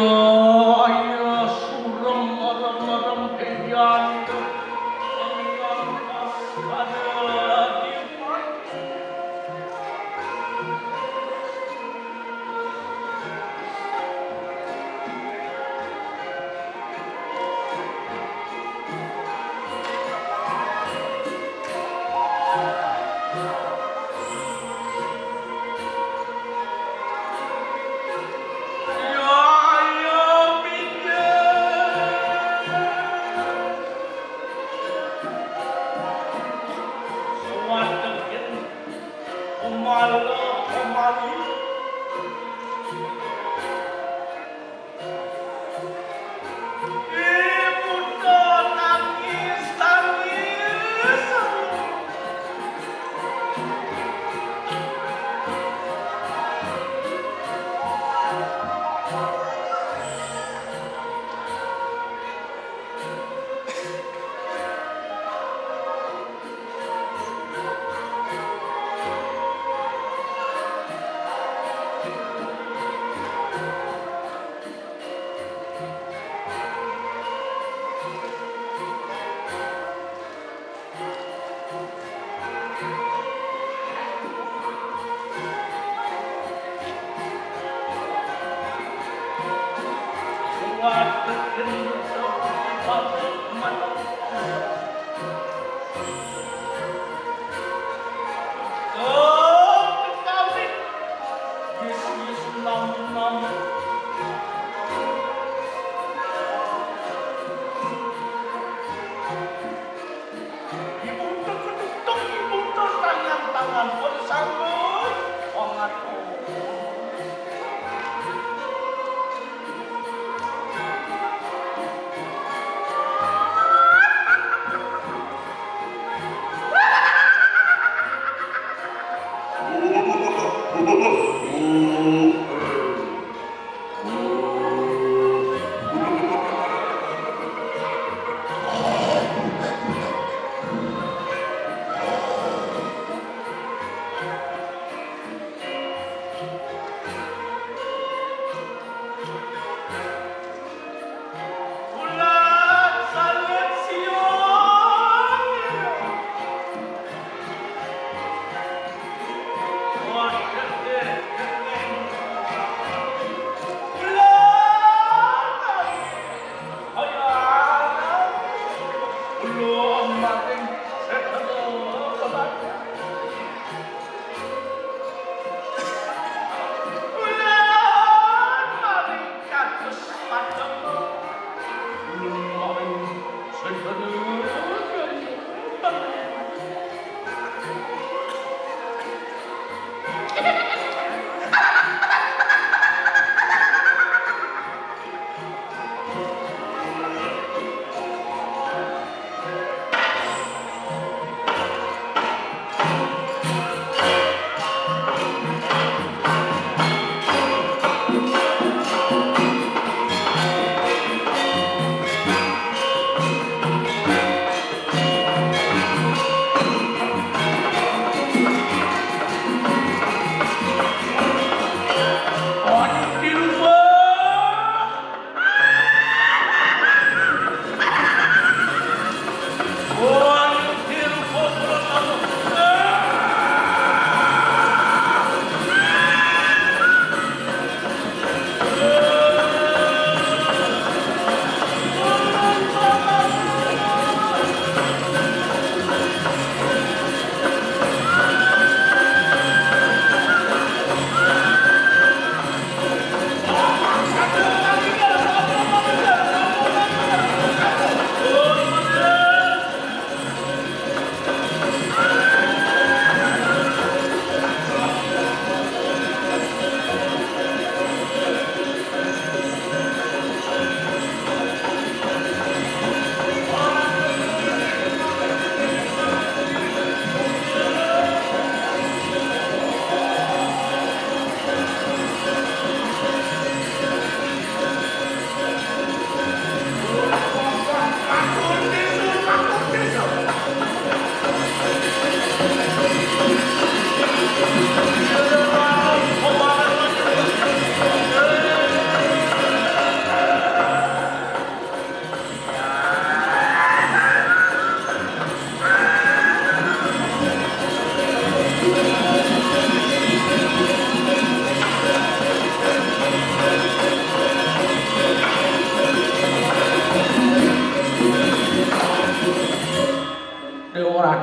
iya, surem, merem-merem, pian.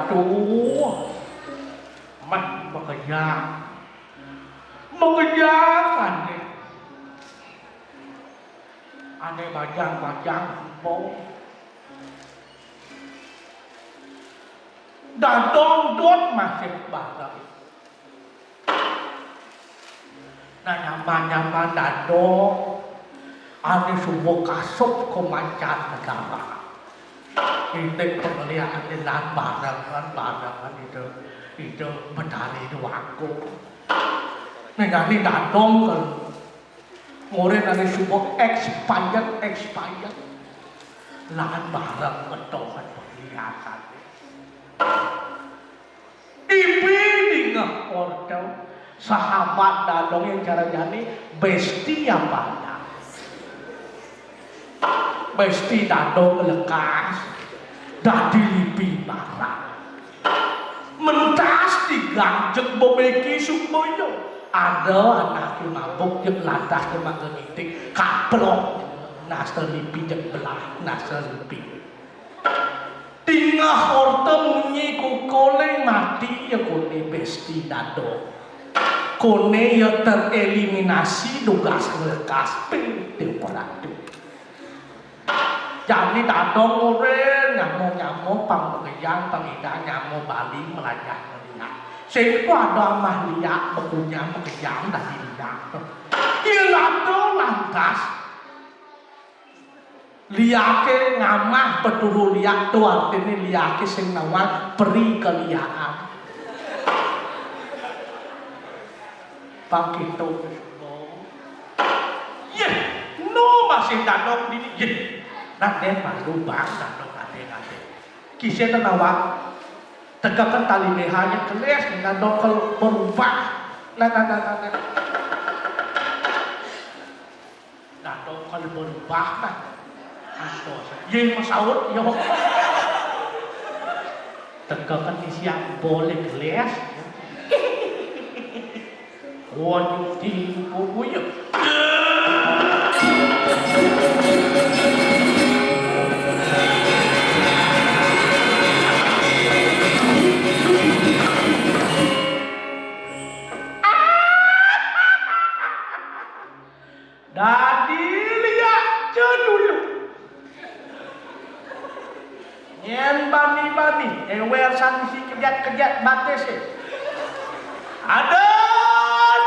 waduh man makanya aneh bajang po dadong dot masih barang nah nyaman dadong aneh semua kasut kemancan negara ini penglihat di barang itu medali doaku ini dadong kan ngore nane semua expired lahan barang metohan penglihatan ibi dingah ordo sahabat dadong yang cara jani besti yang banyak besti dadong lekas dadi lipi barang mentas diganjek bobeki sumoyo ada anak yang mabuk yang lantas yang mengenitik kaplok nasa lipi yang belah nasa lipi tingah orte munyi kukole mati ya kone besti dado kone ya tereliminasi tugas lekas penting peratu jadi dado ngore nyamo pangkeyang pangida nyamo bali melajah saya ada amah liak begunya mengejam dari liak ilado lantas liake ngamah peturu liak tu artinya liake sing nawang peri keliaan pakai tu ya no masih danok dini ya nanti baru bang danok ade kisah tenawang tegakkan tali lehanya keles dengan dokter berubah nah dokter berubah nah ye masaud yo tegakkan di siang boleh keles waduh di bubuy dadi liat dulu nyen bani ewer sanksi kejat bates ada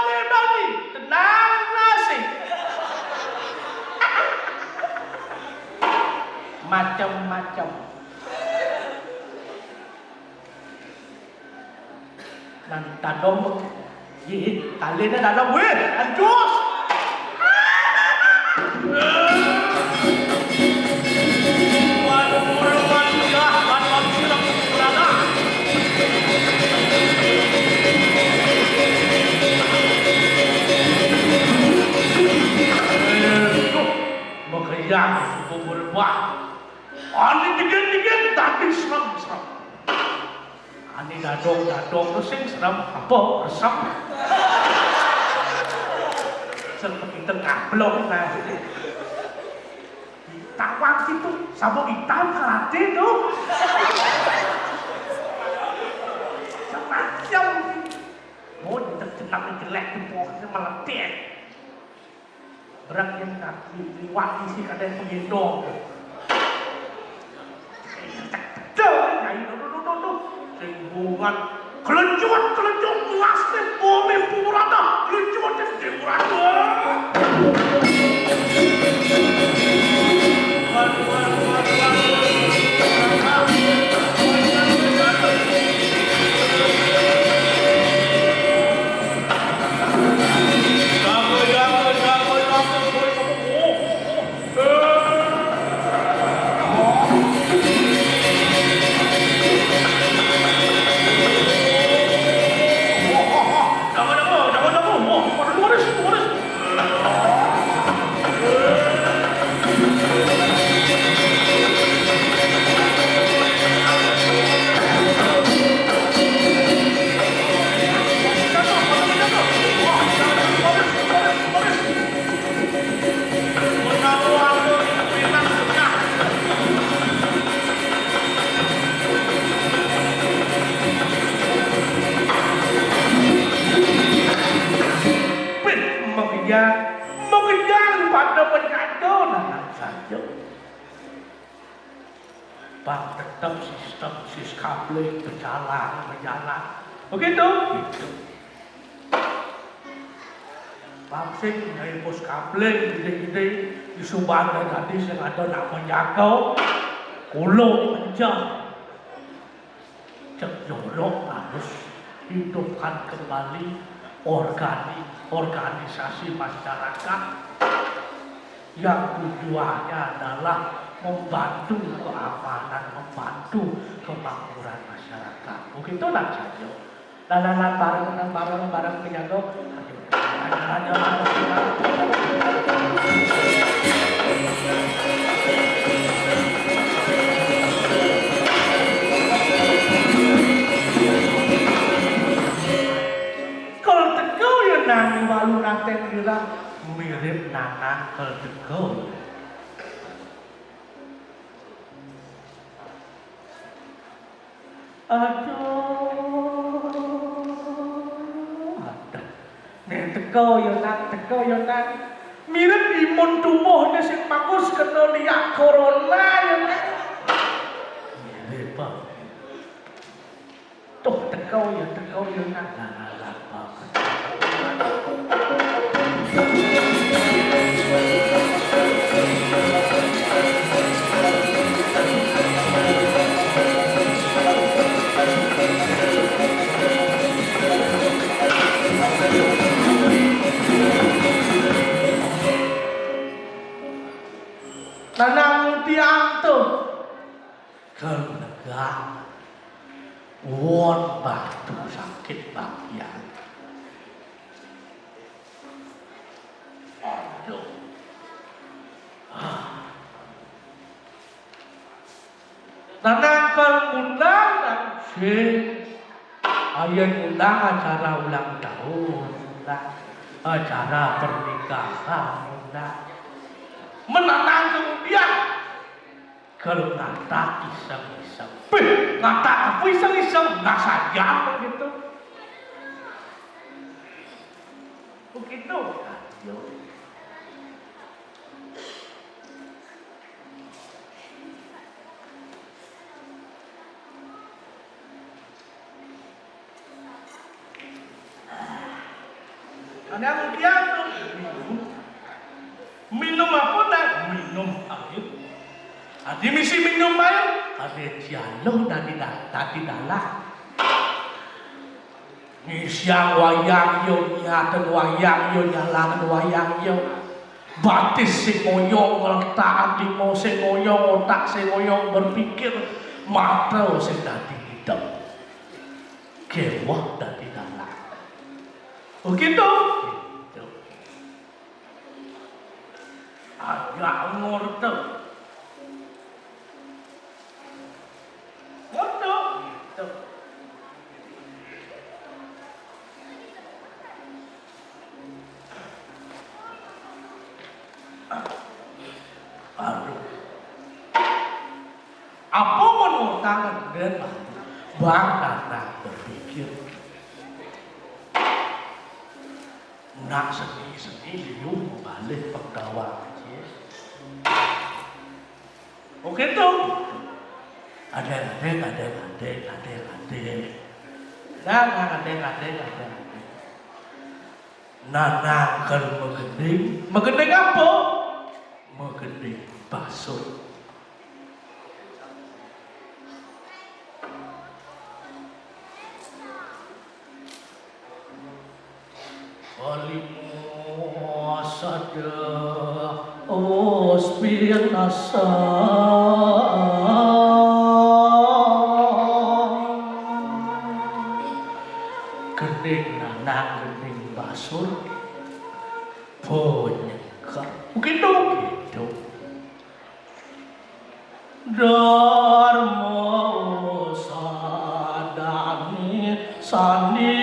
bani tenang nasi macam-macam dan tadom ye kalian dalam weh anjus yang berubah ani dikit tapi serem ani dadong sing serem apa resep seperti tengah blok nah tawang itu sabuk hitam karate tuh semacam mau terkenal jelek tuh pokoknya meletek berat yang tak liwat isi kadang pengendong sehubungan kelencuan ngasih boleh purada kelencuan dan purada Bang tetap sistem siskabling berjalan. Begitu? Gitu. Bangsing dari pos kabling gede-gede di Subang dan gadis yang ada namanya kau kulung aja. Cek jorok harus hidupkan kembali organisasi masyarakat yang tujuannya adalah membantu keamanan, membantu kemakmuran masyarakat. Begitulah saja. Lalan barang penjaga. Kalau teko ya nang walu nate kira mirip nanang kalau teko. Teko yo nang mirip imun tubuhnya sing bagus kena liak corona ya nang mirip apa tuh teko yo nang apa Nanang tiang tu kelegak won batu sakit bagian. Aduh. Nanang ngundang dan si ayat undang acara ulang tahun, acara pernikahan undang. Menanang kemudian kalau ngata iseng-iseng, ngata apa iseng-iseng, nggak saja begitu. Ayo. Ada kemudian minum apa dah? Minum air. Ada misi minum air. Ada jaloh dari dalam. Siang wayang yo nyatan wayang yo nyalakan wayang yo. Batis sing ngoyong ngletak limo sing ngoyong otak sing ngoyong berpikir mata sing dadi hidup. Kewah dadi dalam. Begitu. Agak ngorte. Gitu. Aduh. Apa menurut tangan dengan bang datang berpikir. Nak seni liu balik pegawai. Oke tuh. Ada. Nanang kalau mengending apa? Mengending basur. Alimu sada ospian asa. Gending nanang gending basur bonyekar begitu Dharma sadani sani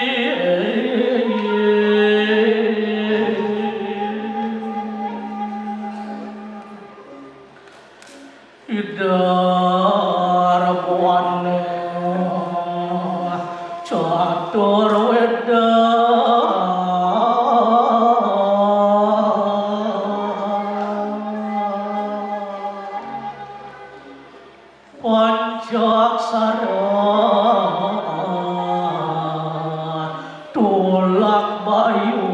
Idarawana catur weda one jaksara tolak bayu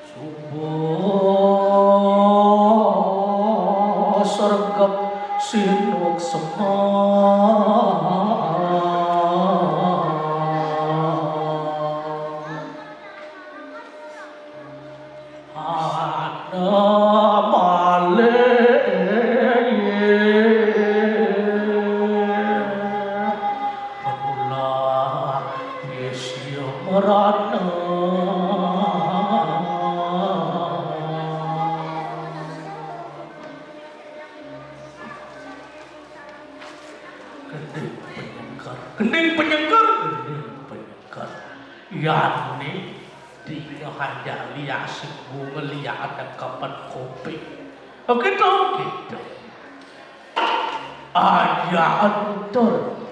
subuh sergap sinuk Gending penyengker yani dia hanya lihat sembuh melihat ada kapan kopi gitu aja antur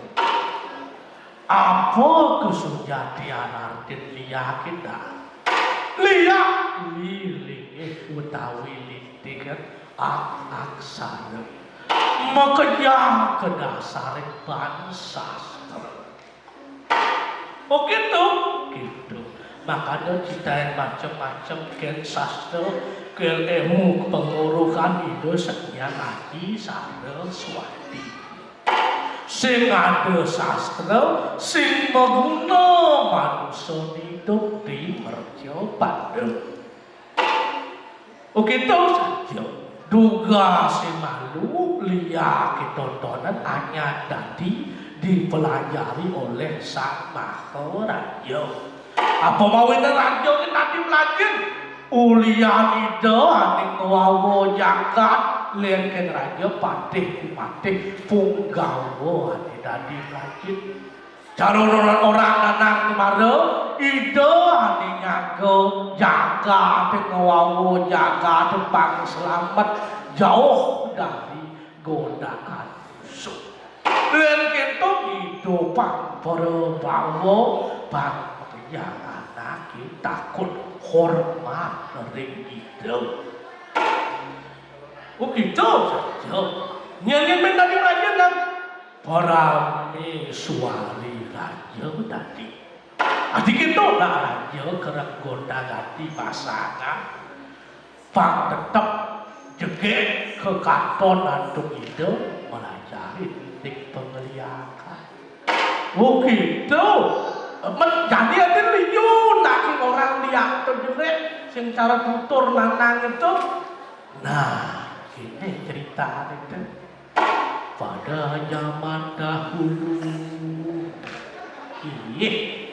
apa kesujatian artin lihat kita lihat liling utawi lintingan aksara makanya ke dasar bangsa gitu makanya kita yang macam-macam ken sastra ken ilmu pengurukan itu sekian lagi saraswati sing ada sastra sing mengguna manusia hidup di merjo padem gitu saja duga si malu lihat tontonan hanya tadi dipelajari oleh sang maharaja. Apa mau ini raja kita dipelajari? Ulian itu aning wawo jagat lihat raja patih punggawa tidak dipelajari. Cara orang nanang kemarin itu aning ngaku jaga wawo jaga tepang selamat jauh dari godaan musuh. Len kita hidup berbawa bang yang anak kita takut hormat ring hidup. Begitu saja. Nyanyi menjadi raja dan parami suari raja tadi. Adik itu lah raja kerap gonta ganti pasangan. Bang tetap jegek ke kantor untuk hidup melajari pengeliakan. Begitu. Jadi ada liu nak orang lihat terjebak sing cara tutur nanang itu. Nah, ini cerita itu. Pada zaman dahulu,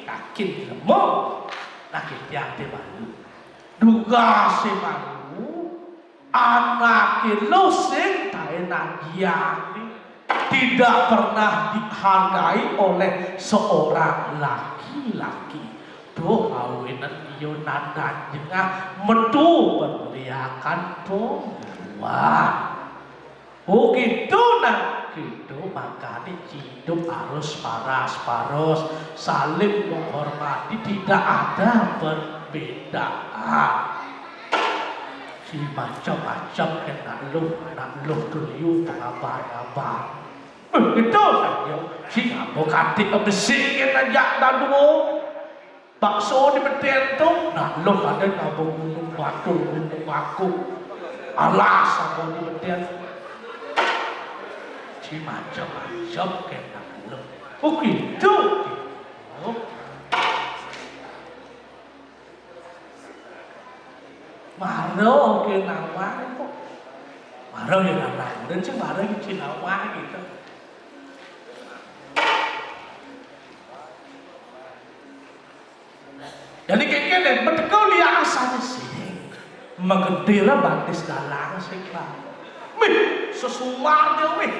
kakin semua, kakin yang malu. Duga si malu, anak itu sing taenan yang tidak pernah dihargai oleh seorang laki-laki. Doh kawinan iyo nandan jengah metu berliakan pembuat. Gitu nah, gitu makanya hidup harus paras saling menghormati, tidak ada perbedaan. Si macam-macam kena nak lu dulu pengabar-abar. Begitu saja. Si ngabo kantik besi kena jak dadu. Bakso di beten tu, nak lu ada ngabo gunung batu. Alas ngabo di beten. Si macam-macam kena lu. Begitu. Maro ke nawa kok. Maro yang nawa, dan cuma maro yang cinawa gitu. Jadi kekeh betul lihat asalnya sih. Mengendira batis dalang sih lah. Wih, sesuatu wih.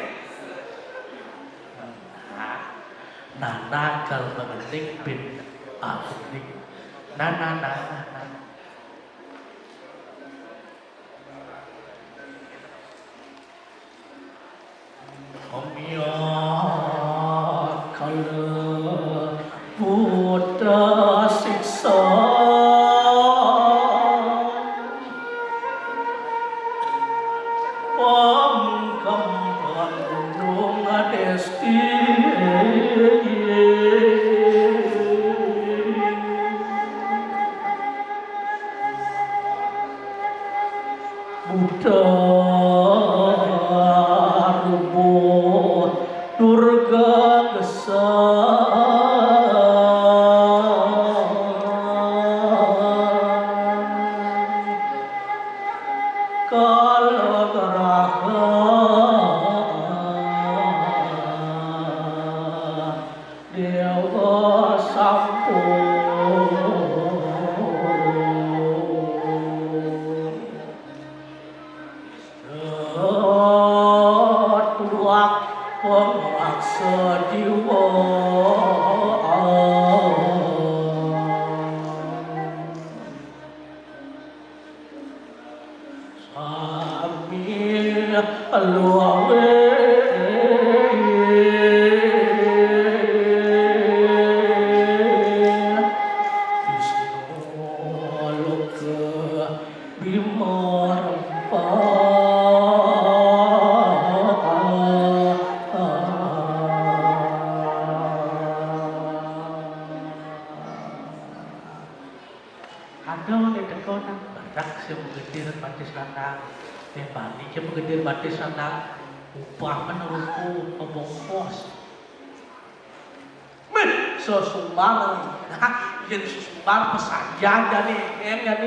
Nah, kalau mengenting bin ahli. Nah. Omya kala putra siksa tuak pengaksa jiwa sami luawe Pegedir batis sanang upah menurutku pebongkos men sesumbar yang sesumbar pesajian jadi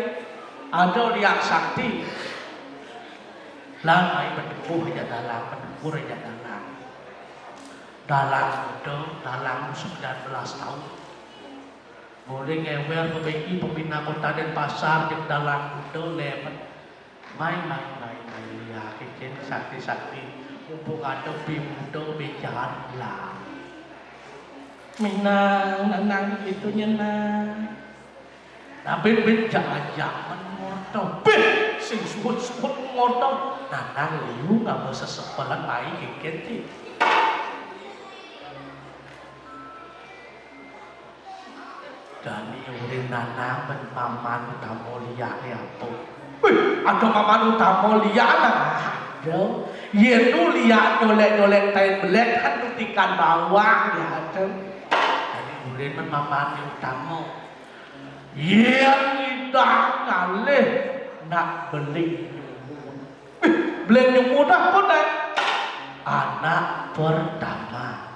ada liak sakti lamai mendukuh aja dalam mendukur aja dalam itu dalam 19 tahun boleh ngewel perbaiki pembina kota dan pasar yang dalam itu lemon main ya kecil sakti mumpung ada bimudo bicara lah minang nanang itu nyenang tapi jangan mengotot sing suut ngotot nanang liu nggak mau sesepelan baik kecil dan urin nanang berpaman tamu liak apa ada maman utama liat ada yenu liat dolek tain belek kan tutikan bawang ya ada jadi kemudian maman utama yang tidak ngalih nak beli nyumut beli nyumut apa dah anak pertama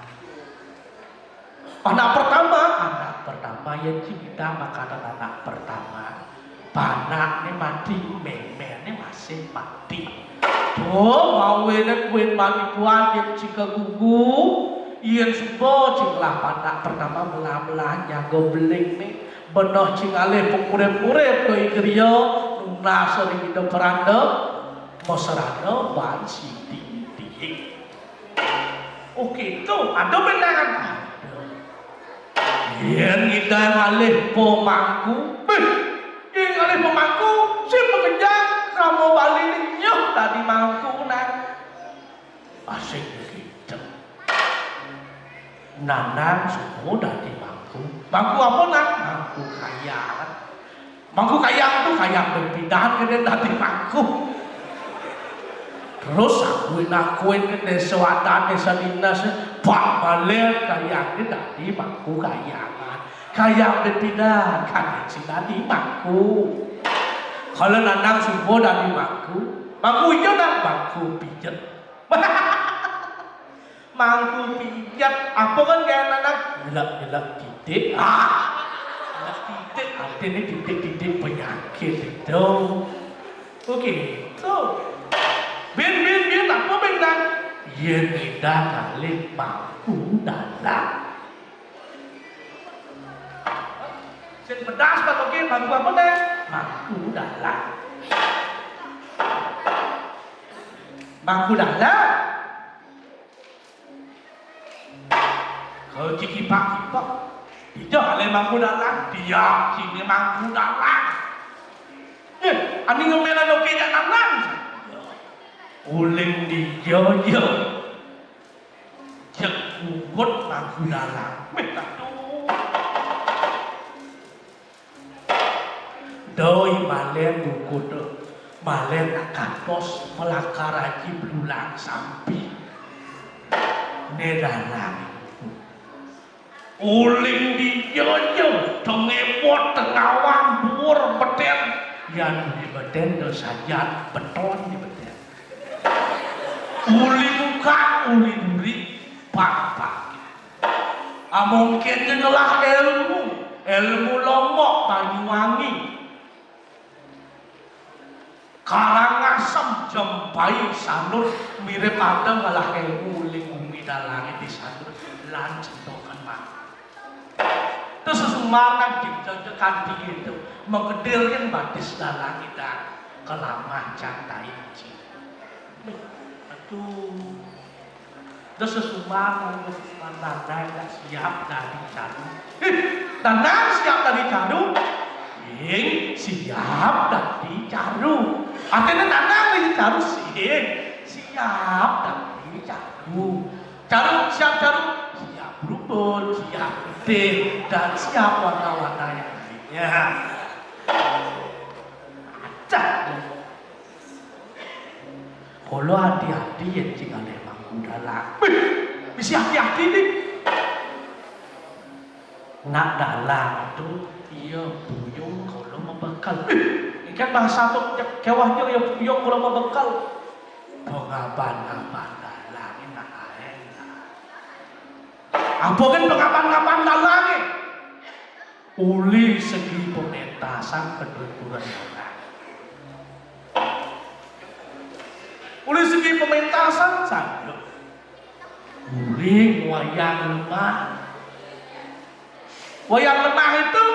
yang kita makanan anak pertama panak ni mati, memer ni masih mati. Tuh mau enak kuen manipuan yang jika gugu, yang subo jinglah panak pertama belah-belahnya gobeling ni, benoh cingale pengurep-urep doi gerio, nuna sering kita peranda, moseranda ban sidi. Oke, tuh ada beneran. Yang kita ngalih pomangku, oleh pemangku si pekerjaan kamu balik ni nyuh tadi mangku nak asing gitu nanang semua dari mangku apa nak mangku kayang tu kayang berpindahan ke dari mangku terus akuin ke desa wadah desa dinas pak balik kayang dari mangku kayak berpindah kan dari mangku kalau nanang subuh dari mangku itu nak mangku pijat mangku pijat apa kan kayak nanang gelap titik titik artinya titik penyakit itu oke so bin apa benar yang tidak kali mangku dalam sen pedas pak oke mangku apa deh mangku dalam kalau cikipak tidak ada mangku dalam dia sini mangku dalam ani ngomelan oke jangan lang uling di jojo cek ugut mangku dalam minta doi malen dukudo malen akatos melakar haji belulang sampi nedalang uling di jojo tengemot tengawang buur beten yang di beten saja beton di beten uli muka uli duri pak mungkin jenelah ilmu Lombok Banyuwangi Karangasem Jempai Sanur mirip ada malah ilmu ling bumi dalange di Sanur lan centokan mak Terus sesumakan jengjekan itu mengedirkan batis dalam kita kelama cantai inci. Aduh. Terus sesumakan tanah siap dari cadu. Tanah siap dari cadu. Siap dari cadu. Artinya tanah dari cadu siap dari cadu. Cadu siap cadu. Berubah, siap gede, dan siap warna-warna yang lainnya. Acak. Kalau hati-hati yang tinggal emang udah lah. Bisa hati-hati nih. Nak dalam itu, iya buyung kalau membekal. Ini kan bahasa tuh kewahnya ya buyung kalau membekal. Pengaban-ngaban dalam ini nak air. Apa kan pengapan-ngapan dalamnya? Uli segi pementasan kedudukan orang. Uli segi pementasan saja. Uli wayang lemah. Wayang lemah itu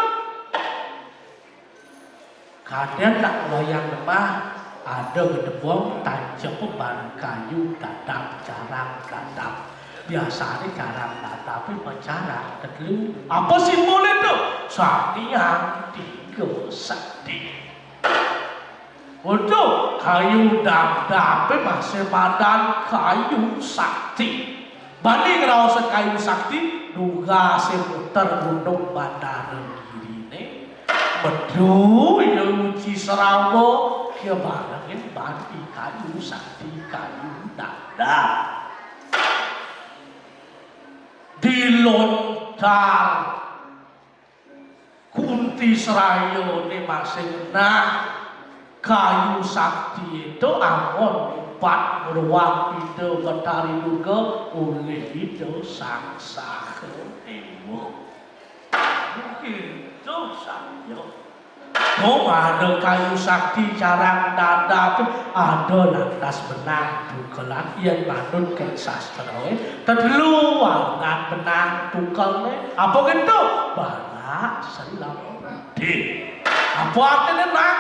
kadang tak wayang lemah ada gedebong tajam ban kayu dadap jarang dadap. Biasanya jarang tapi bicara kedelu apa simbol itu? Sakti yang tiga sakti. Untuk kayu dadap masih badan kayu sakti. Banding rasa kayu sakti duga seputar gunung Bandar Giri ini. Bedu yang uji Serawo kia barangin banding kayu sakti kayu dadap. Dilontar Kunti Serayo ini masih kayu sakti itu angon empat beruang itu betari juga oleh itu sangsa ilmu mungkin itu saja. Oh ada kayu sakti carang dada tu ada lantas benang tukelan yang manut ke sastra terlalu warna benang tukal apa gitu balak selam di apa artinya nak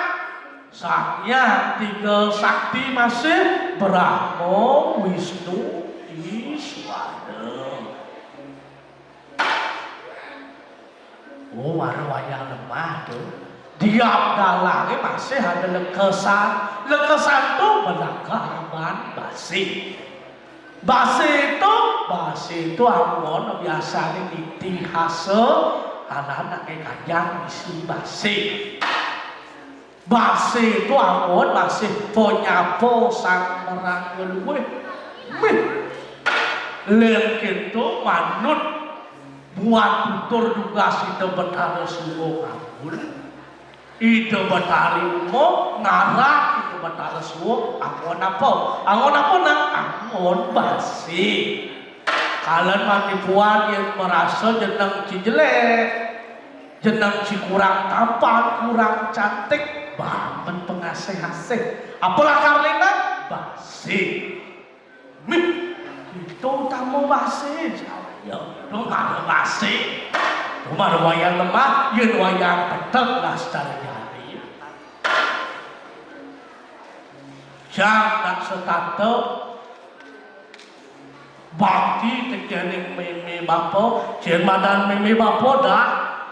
saknya tiga sakti masih Brahma Wisnu Iswara. Oh warna wayang lemah tuh diam dalangnya masih ada lekesan. Lekesan itu menangkapan basi. Basi itu angon biasanya itihase anak-anak kajang isi basi. Basi itu angon masih ponyapo sang merang ngeluwe. Lengkin itu manut buat tutur juga itu betara suwo ngabul. Itu betari umum ngarah itu betara suwo angon apa? Angon apa nak? Angon basi. Kalian mati puan yang merasa jenang cijelek, jenang ci kurang tampan, kurang cantik, bangun pengasih-asih. Apalah karena basi. Itu tamu basi, ya, itu ada basi. Rumah wayang lemah, yen wayang petek lah secara jari. Jangan setato bakti tekening meme bapo, jen badan meme bapo dah,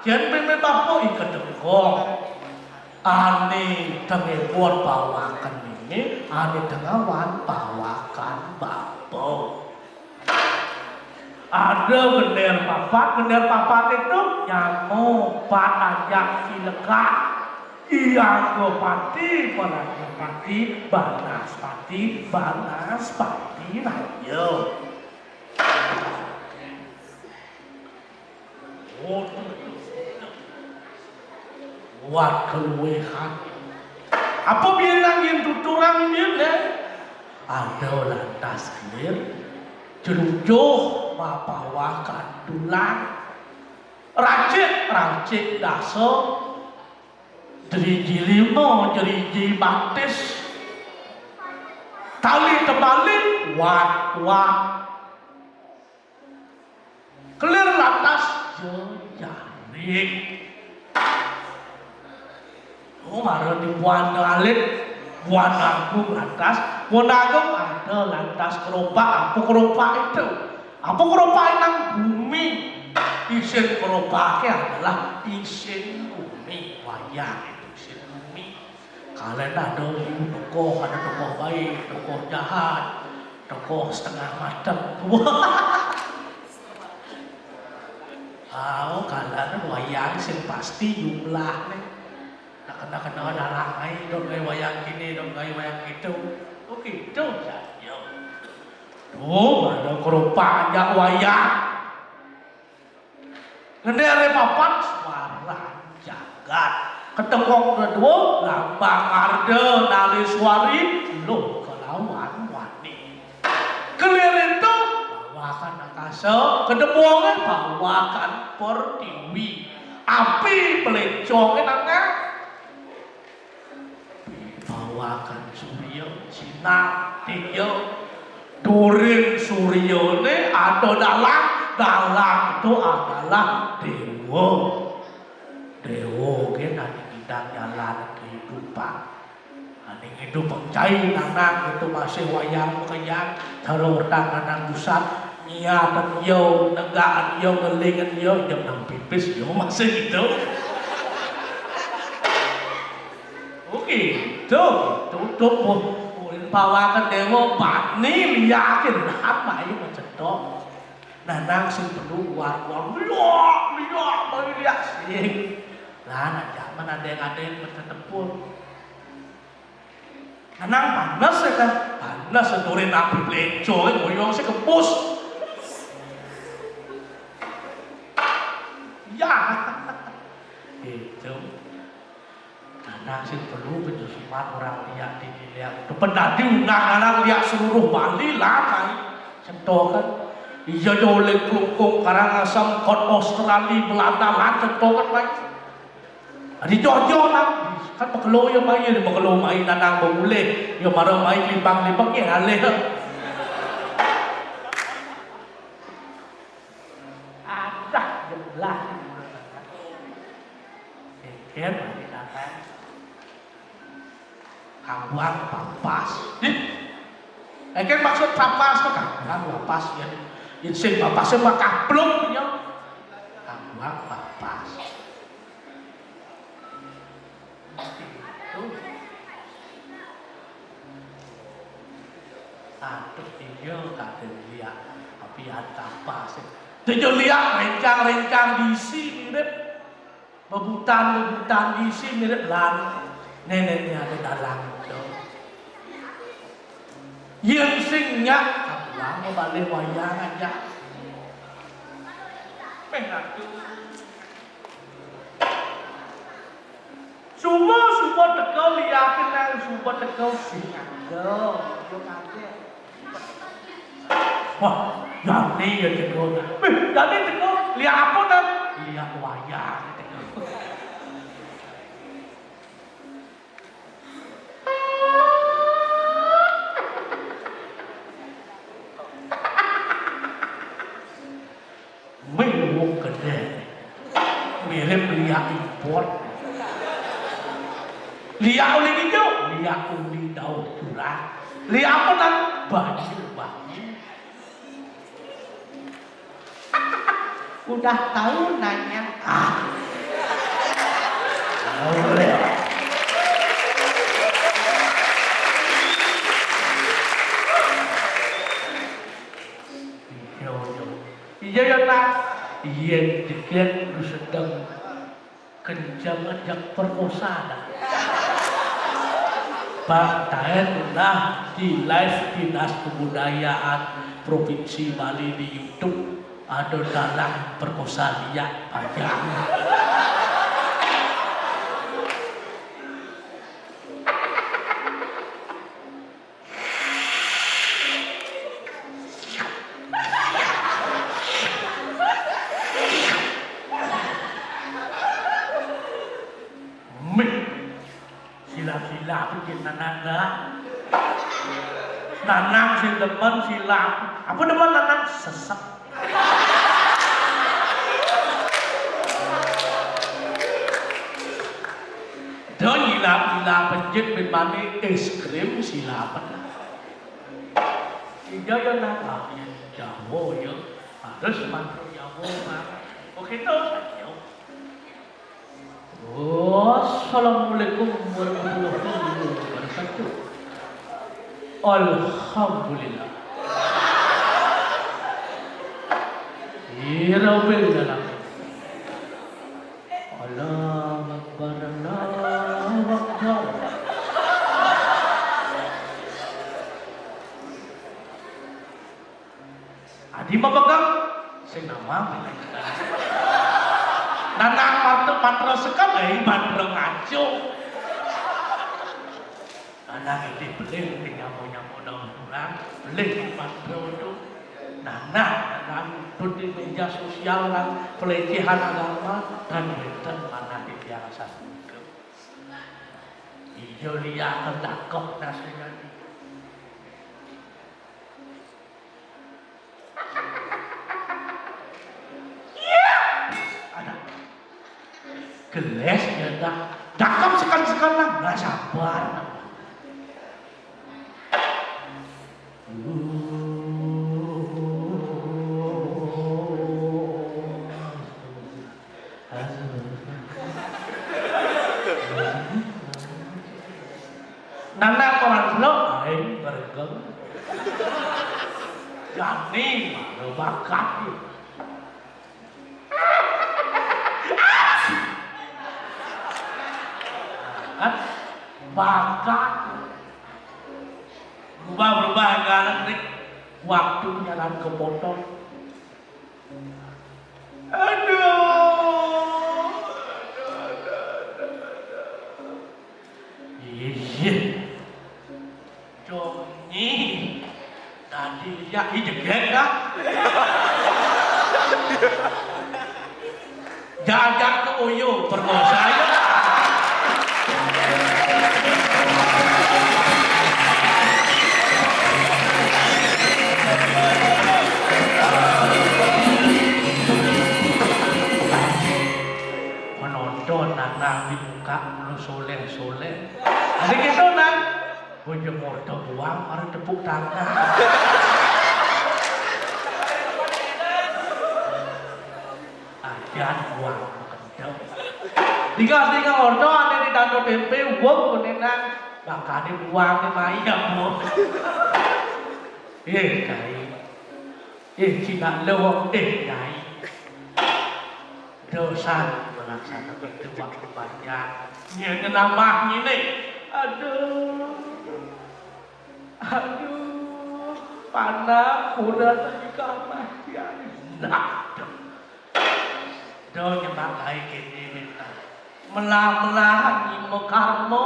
jen meme bapo ikat dengkong. Ane tengah buat bawakan ini, ane tengah wan bawakan bapo. Ada bener papat itu nyamu panajak sileka iya gopati panajak pati banas pati nah yo buat keluwehan apa bilang yang tuturang dia ada lantas clear jerujuh mapawakan tulang racik daso jeriji limo jeriji batis tali terbalik wak kelir lantas jejari Bing. Oh, marah di buan alit, buan agung lantas, buan agung ada lantas keropak. Apa keropak itu? Apa keropak nang bumi? Isin keropaknya adalah isin bumi, wayang itu isin bumi. Kalian ada ibu tokoh, ada tokoh baik, tokoh jahat, tokoh setengah matang. Oh, kalian wayang sing pasti jumlah nih. Nak kena darah lain, dong gaya wayang gini, dong gaya wayang gitu. Oh gitu saja. Oh, ada keropak aja wayang. Ngendere papat suara jagat. Ketengok kedua lambang arde nali suari lo kelawan wani. Kelir itu bawakan akasa, kedebongan bawakan pertiwi. Api pelecongnya nangga bawakan surya sinar tiyo. Durin surya ini ada dalam itu adalah dewa. Dewa kita di bidang jalan kehidupan. Ini hidup pencai nanang itu masih wayang kayang taruh tangan pusat niatan yo negaan yo ngelingan yo jam nang pipis yo masih gitu. Oke, tutup bawakan dewa bani liakin apa ini macam itu. Nanang sing perlu war-war liak liak sing. Lah nak zaman ada yang bertempur. Nanang panas ya kan, panas sedorin api pleco, boyong si kepus. Ya, itu. Nanang sing perlu betul semua orang lihat dilihat. Itu pendadi undang nanang lihat seluruh Bali lah kan, sentokan. Iya oleh kelungkung Karangasem kot Australia Belanda lanjut tokan lagi. Adi jojo lah kan makelo yo mai ni makelo mai nanang boleh yo marang mai limbang ya ale. Ada jelas. Ken di datang. Kawang papas. Kan maksud papas kan papas ya. Insing papasnya mah kaplung ya. Kawang papas. Aduh iya kadang lihat tapi ada papas. Tujuh lihat rencang diisi mirip bebutan diisi mirip lan neneknya ada dalam itu. Yang singnya kamu balik wayang aja. Penatu. Semua tekau liatin nang semua tekau singa. Yo kaget. Wah, jadi ya tekau. Jadi tekau lihat apa nang? Lihat wayang tekau. Mewong gede, mirip liak impor. Liak oleh hijau, liak oleh daun curang. Liak apa nang? Banjir. Udah tahu nanya. Boleh. Iya ya nak. Iya dikira lu sedang kenjangan yang perkosaan. Pak Tahen nah di live Dinas Kebudayaan Provinsi Bali di YouTube ada dalang perkosa liak panjang. Sila bikin nanang si demen sila apa demen nanang sesek gila penjit bin mani es krim silapan lah. Iya ya nak, Jawa ya harus mantu Jawa kan. Oke tuh saja. Assalamualaikum warahmatullahi wabarakatuh. Alhamdulillah. Rabbil alamin. Allahu Akbar, Allahu Akbar. Adi mabagang sing nama nanang mantra sekali mantra ngaco. Anak ini beli nyamu daun tulang, beli mantra itu. Nanang di media sosial dan pelecehan agama dan benten mana di biasa sungkem. Iyo liya kedakok nasinya. Geles ya dah, dakam sekali lah, nggak sabar. Nana orang lo, bergem. Jani baru bakat. Bakat berubah kan waktunya dan kepotong. Aduh. Iya. Jonyi tadi ya dijeget dah. Jajak ke Uyu perkosa ya. Menonton anak di muka lu soleh. Ada gitu nang, punya motor buang, orang tepuk tangan. Ajan buang kendang. Tiga ordo ada di danau tempe, uang kunenang, bakal dibuang di mayam mo. Kai, Cina lewat Kai. Dosa melaksanakan itu waktu banyak. Ini nama ini. Aduh, panah kuda tadi kamar ya. Nah, do nyemak lagi kini minta. Melah ni mekarmo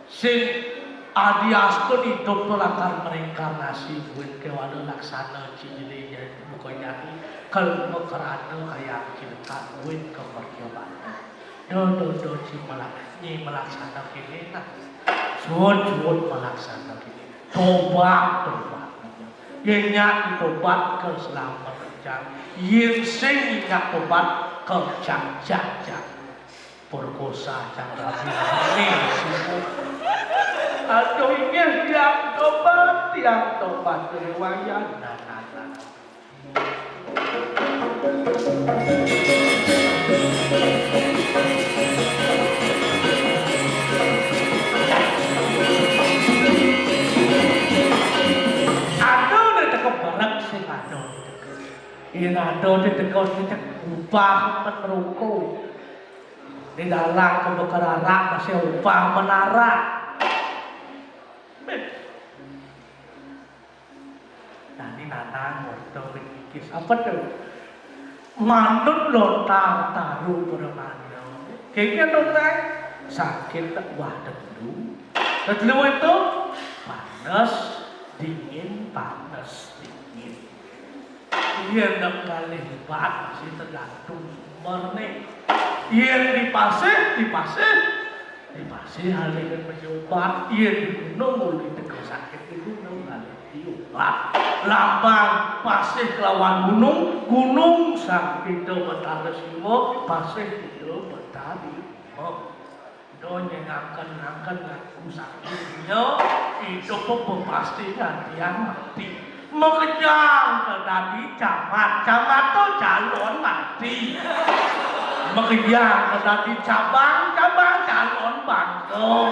sing adiasko hidup pelakar reinkarnasi buat kewadah laksana cili jadi bukannya kalau mekerana kayak kita buat kepercayaan. Do cimalah ni melaksana kini nak. Suut melaksana kini. Tobat. Yang nyak tobat ke selamat kerja. Yang sing nyak tobat ke cak. Perkosa cakap ini sibuk. Aduh ingin tiap tobat riwayat dan. Inado di tekos kita upah meneruku di dalam kebakaran masih upah menara. Nah ini nana motor berkikis apa tuh? Manut lontar taruh bermana? Kayaknya lontar sakit wah dulu. Dulu itu panas dingin. Iya nak kali hebat masih tergantung sumbernya. Iya dipasir halikan mencoba. Iya di gunung di tegak sakit di gunung kali diobat. Lambang pasir lawan gunung sang itu betara simo pasir itu betari. Nyenangkan aku sakitnya itu pemastikan dia mati mengejar ke tadi camat tuh calon mati mengejar ke tadi cabang calon bangkrut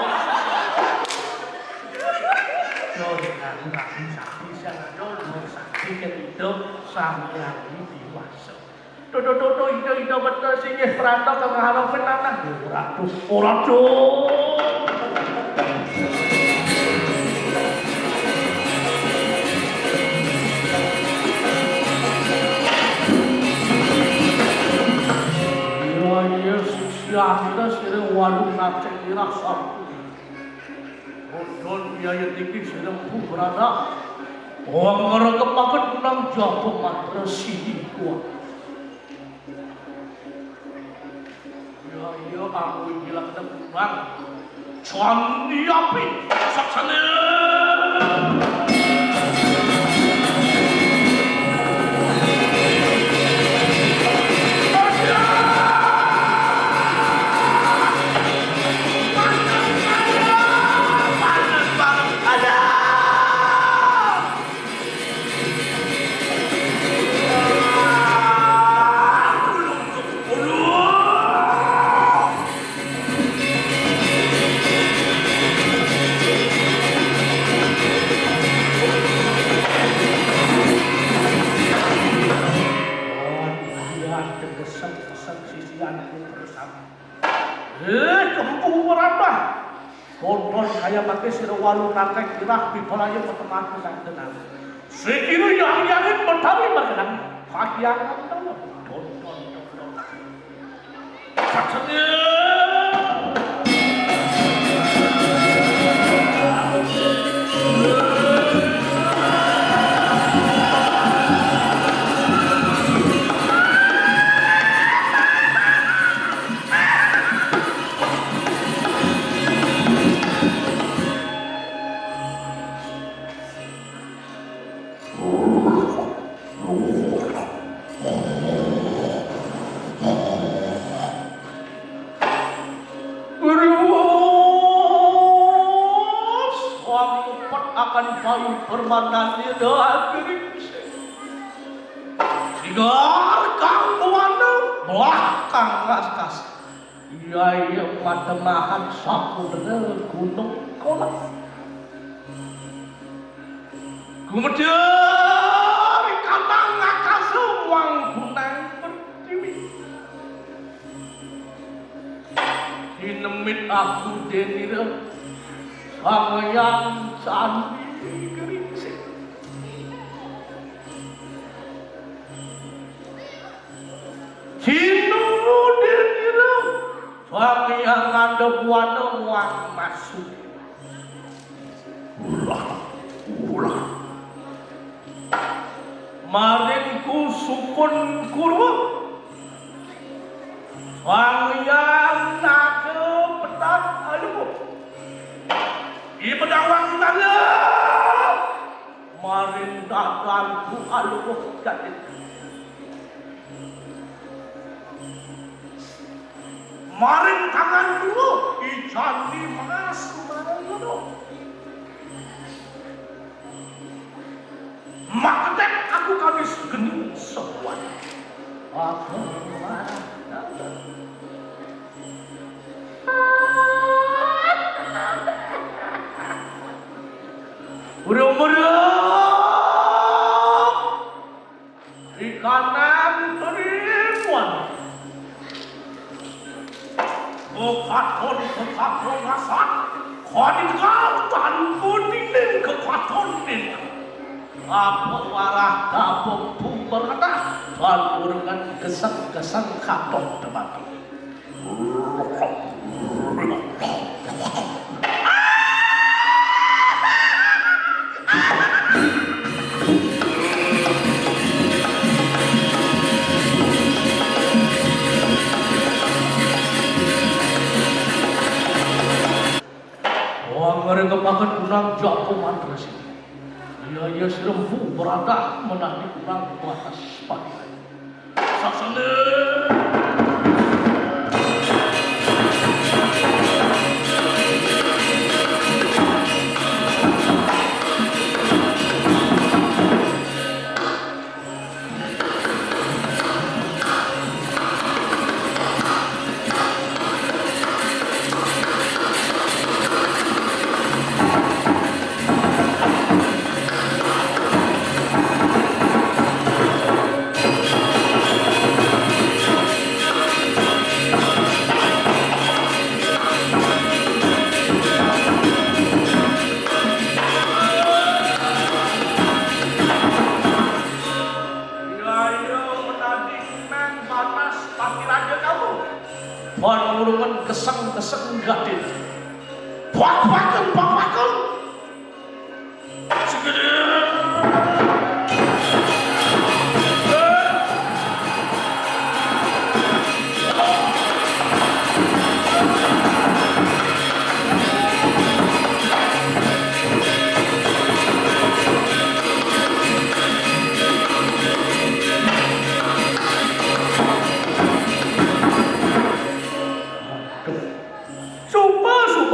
dengan aku sakit sangat dulu sakit itu sampai lagi dewasa itu betul sih perantau ke harapin anak orang tuh ya Yesus ya kita sering warung nacek dirasa bodoh biaya tinggi sering berada orang ngerekep makan unang jawab madrasi kuat ya aku bilang kita kurang candi api saksana kayak pakai sirwalu natek kirah di pelaya pertemanan sang tenang. Sekiranya yang bertami berkenang, kakiangan tahu. Don. Saksanya. Permandannya doa kering sigar kang buana belakang raskas iya matemahan sapudera gunung kolak kemudian kandang ngakak semwang gunang pertiwi dinemit aku denira sangayan candi Cinu denira suami yang ada buana muang masuk ulah marinku sukun kurwa suami yang naga petang aduh ibadawang tanya marin daganku aluh jadi marin tangan dulu ijani mas dulu maktek aku kabis gening sebuah aku marah di kanan ribuan kekaton rasat kau tanpa dinding kekaton dinding apa warah kapung berkata tanpa dengan kesan katon terbatu mereka makan unang jago madrasah. Ia serempu berada menanti unang batas pagi. Saksana. Wan urungan keseng-keseng gadit. Pak-pakan. Segede.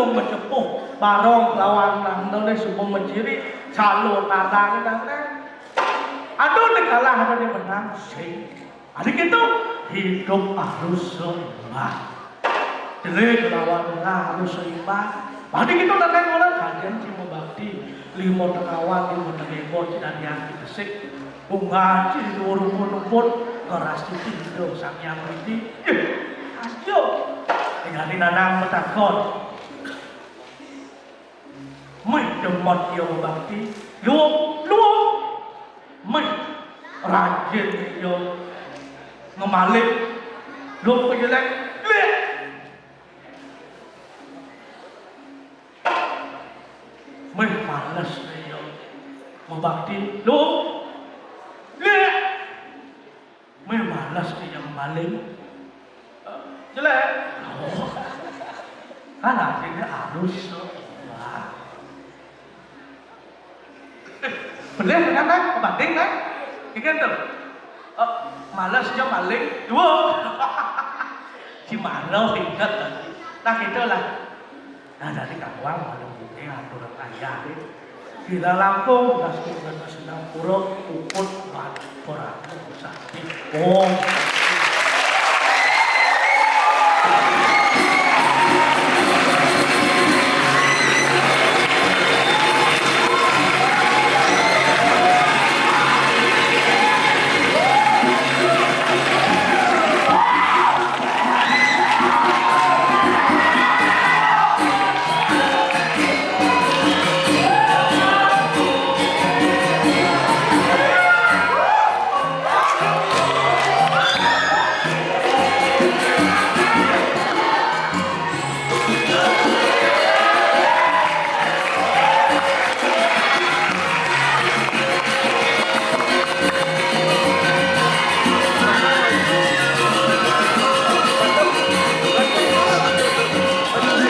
Mencepuh barong lawan nang deh subuh menciri calon nadang aduh nih kalah ada nih menang sih adik itu hidup harus seimbang jadi lawan harus seimbang adik itu datang orang kajian cuma bakti lima tengahwan lima tengahwan tidak diangkat kesik bunga ciri rumput keras itu hidup sang yang ini ayo dengan nanang metakon mày đừng một yêu bằng tí luôn mày ra chuyện yêu nó mà lên luôn bây giờ lên mày mà là yêu mà bằng tí luôn mày mà là yêu mà lên chứ lẽ cái nào thì nó lúc sớm Beli kan kan banding kan kan tuh malas cho balik đúng không chỉ mà lâu thì thật ta cái đó là dari kawan ada bukti atau ada ayah kita Lampung kita sudah sedang puruk ukut orang sakit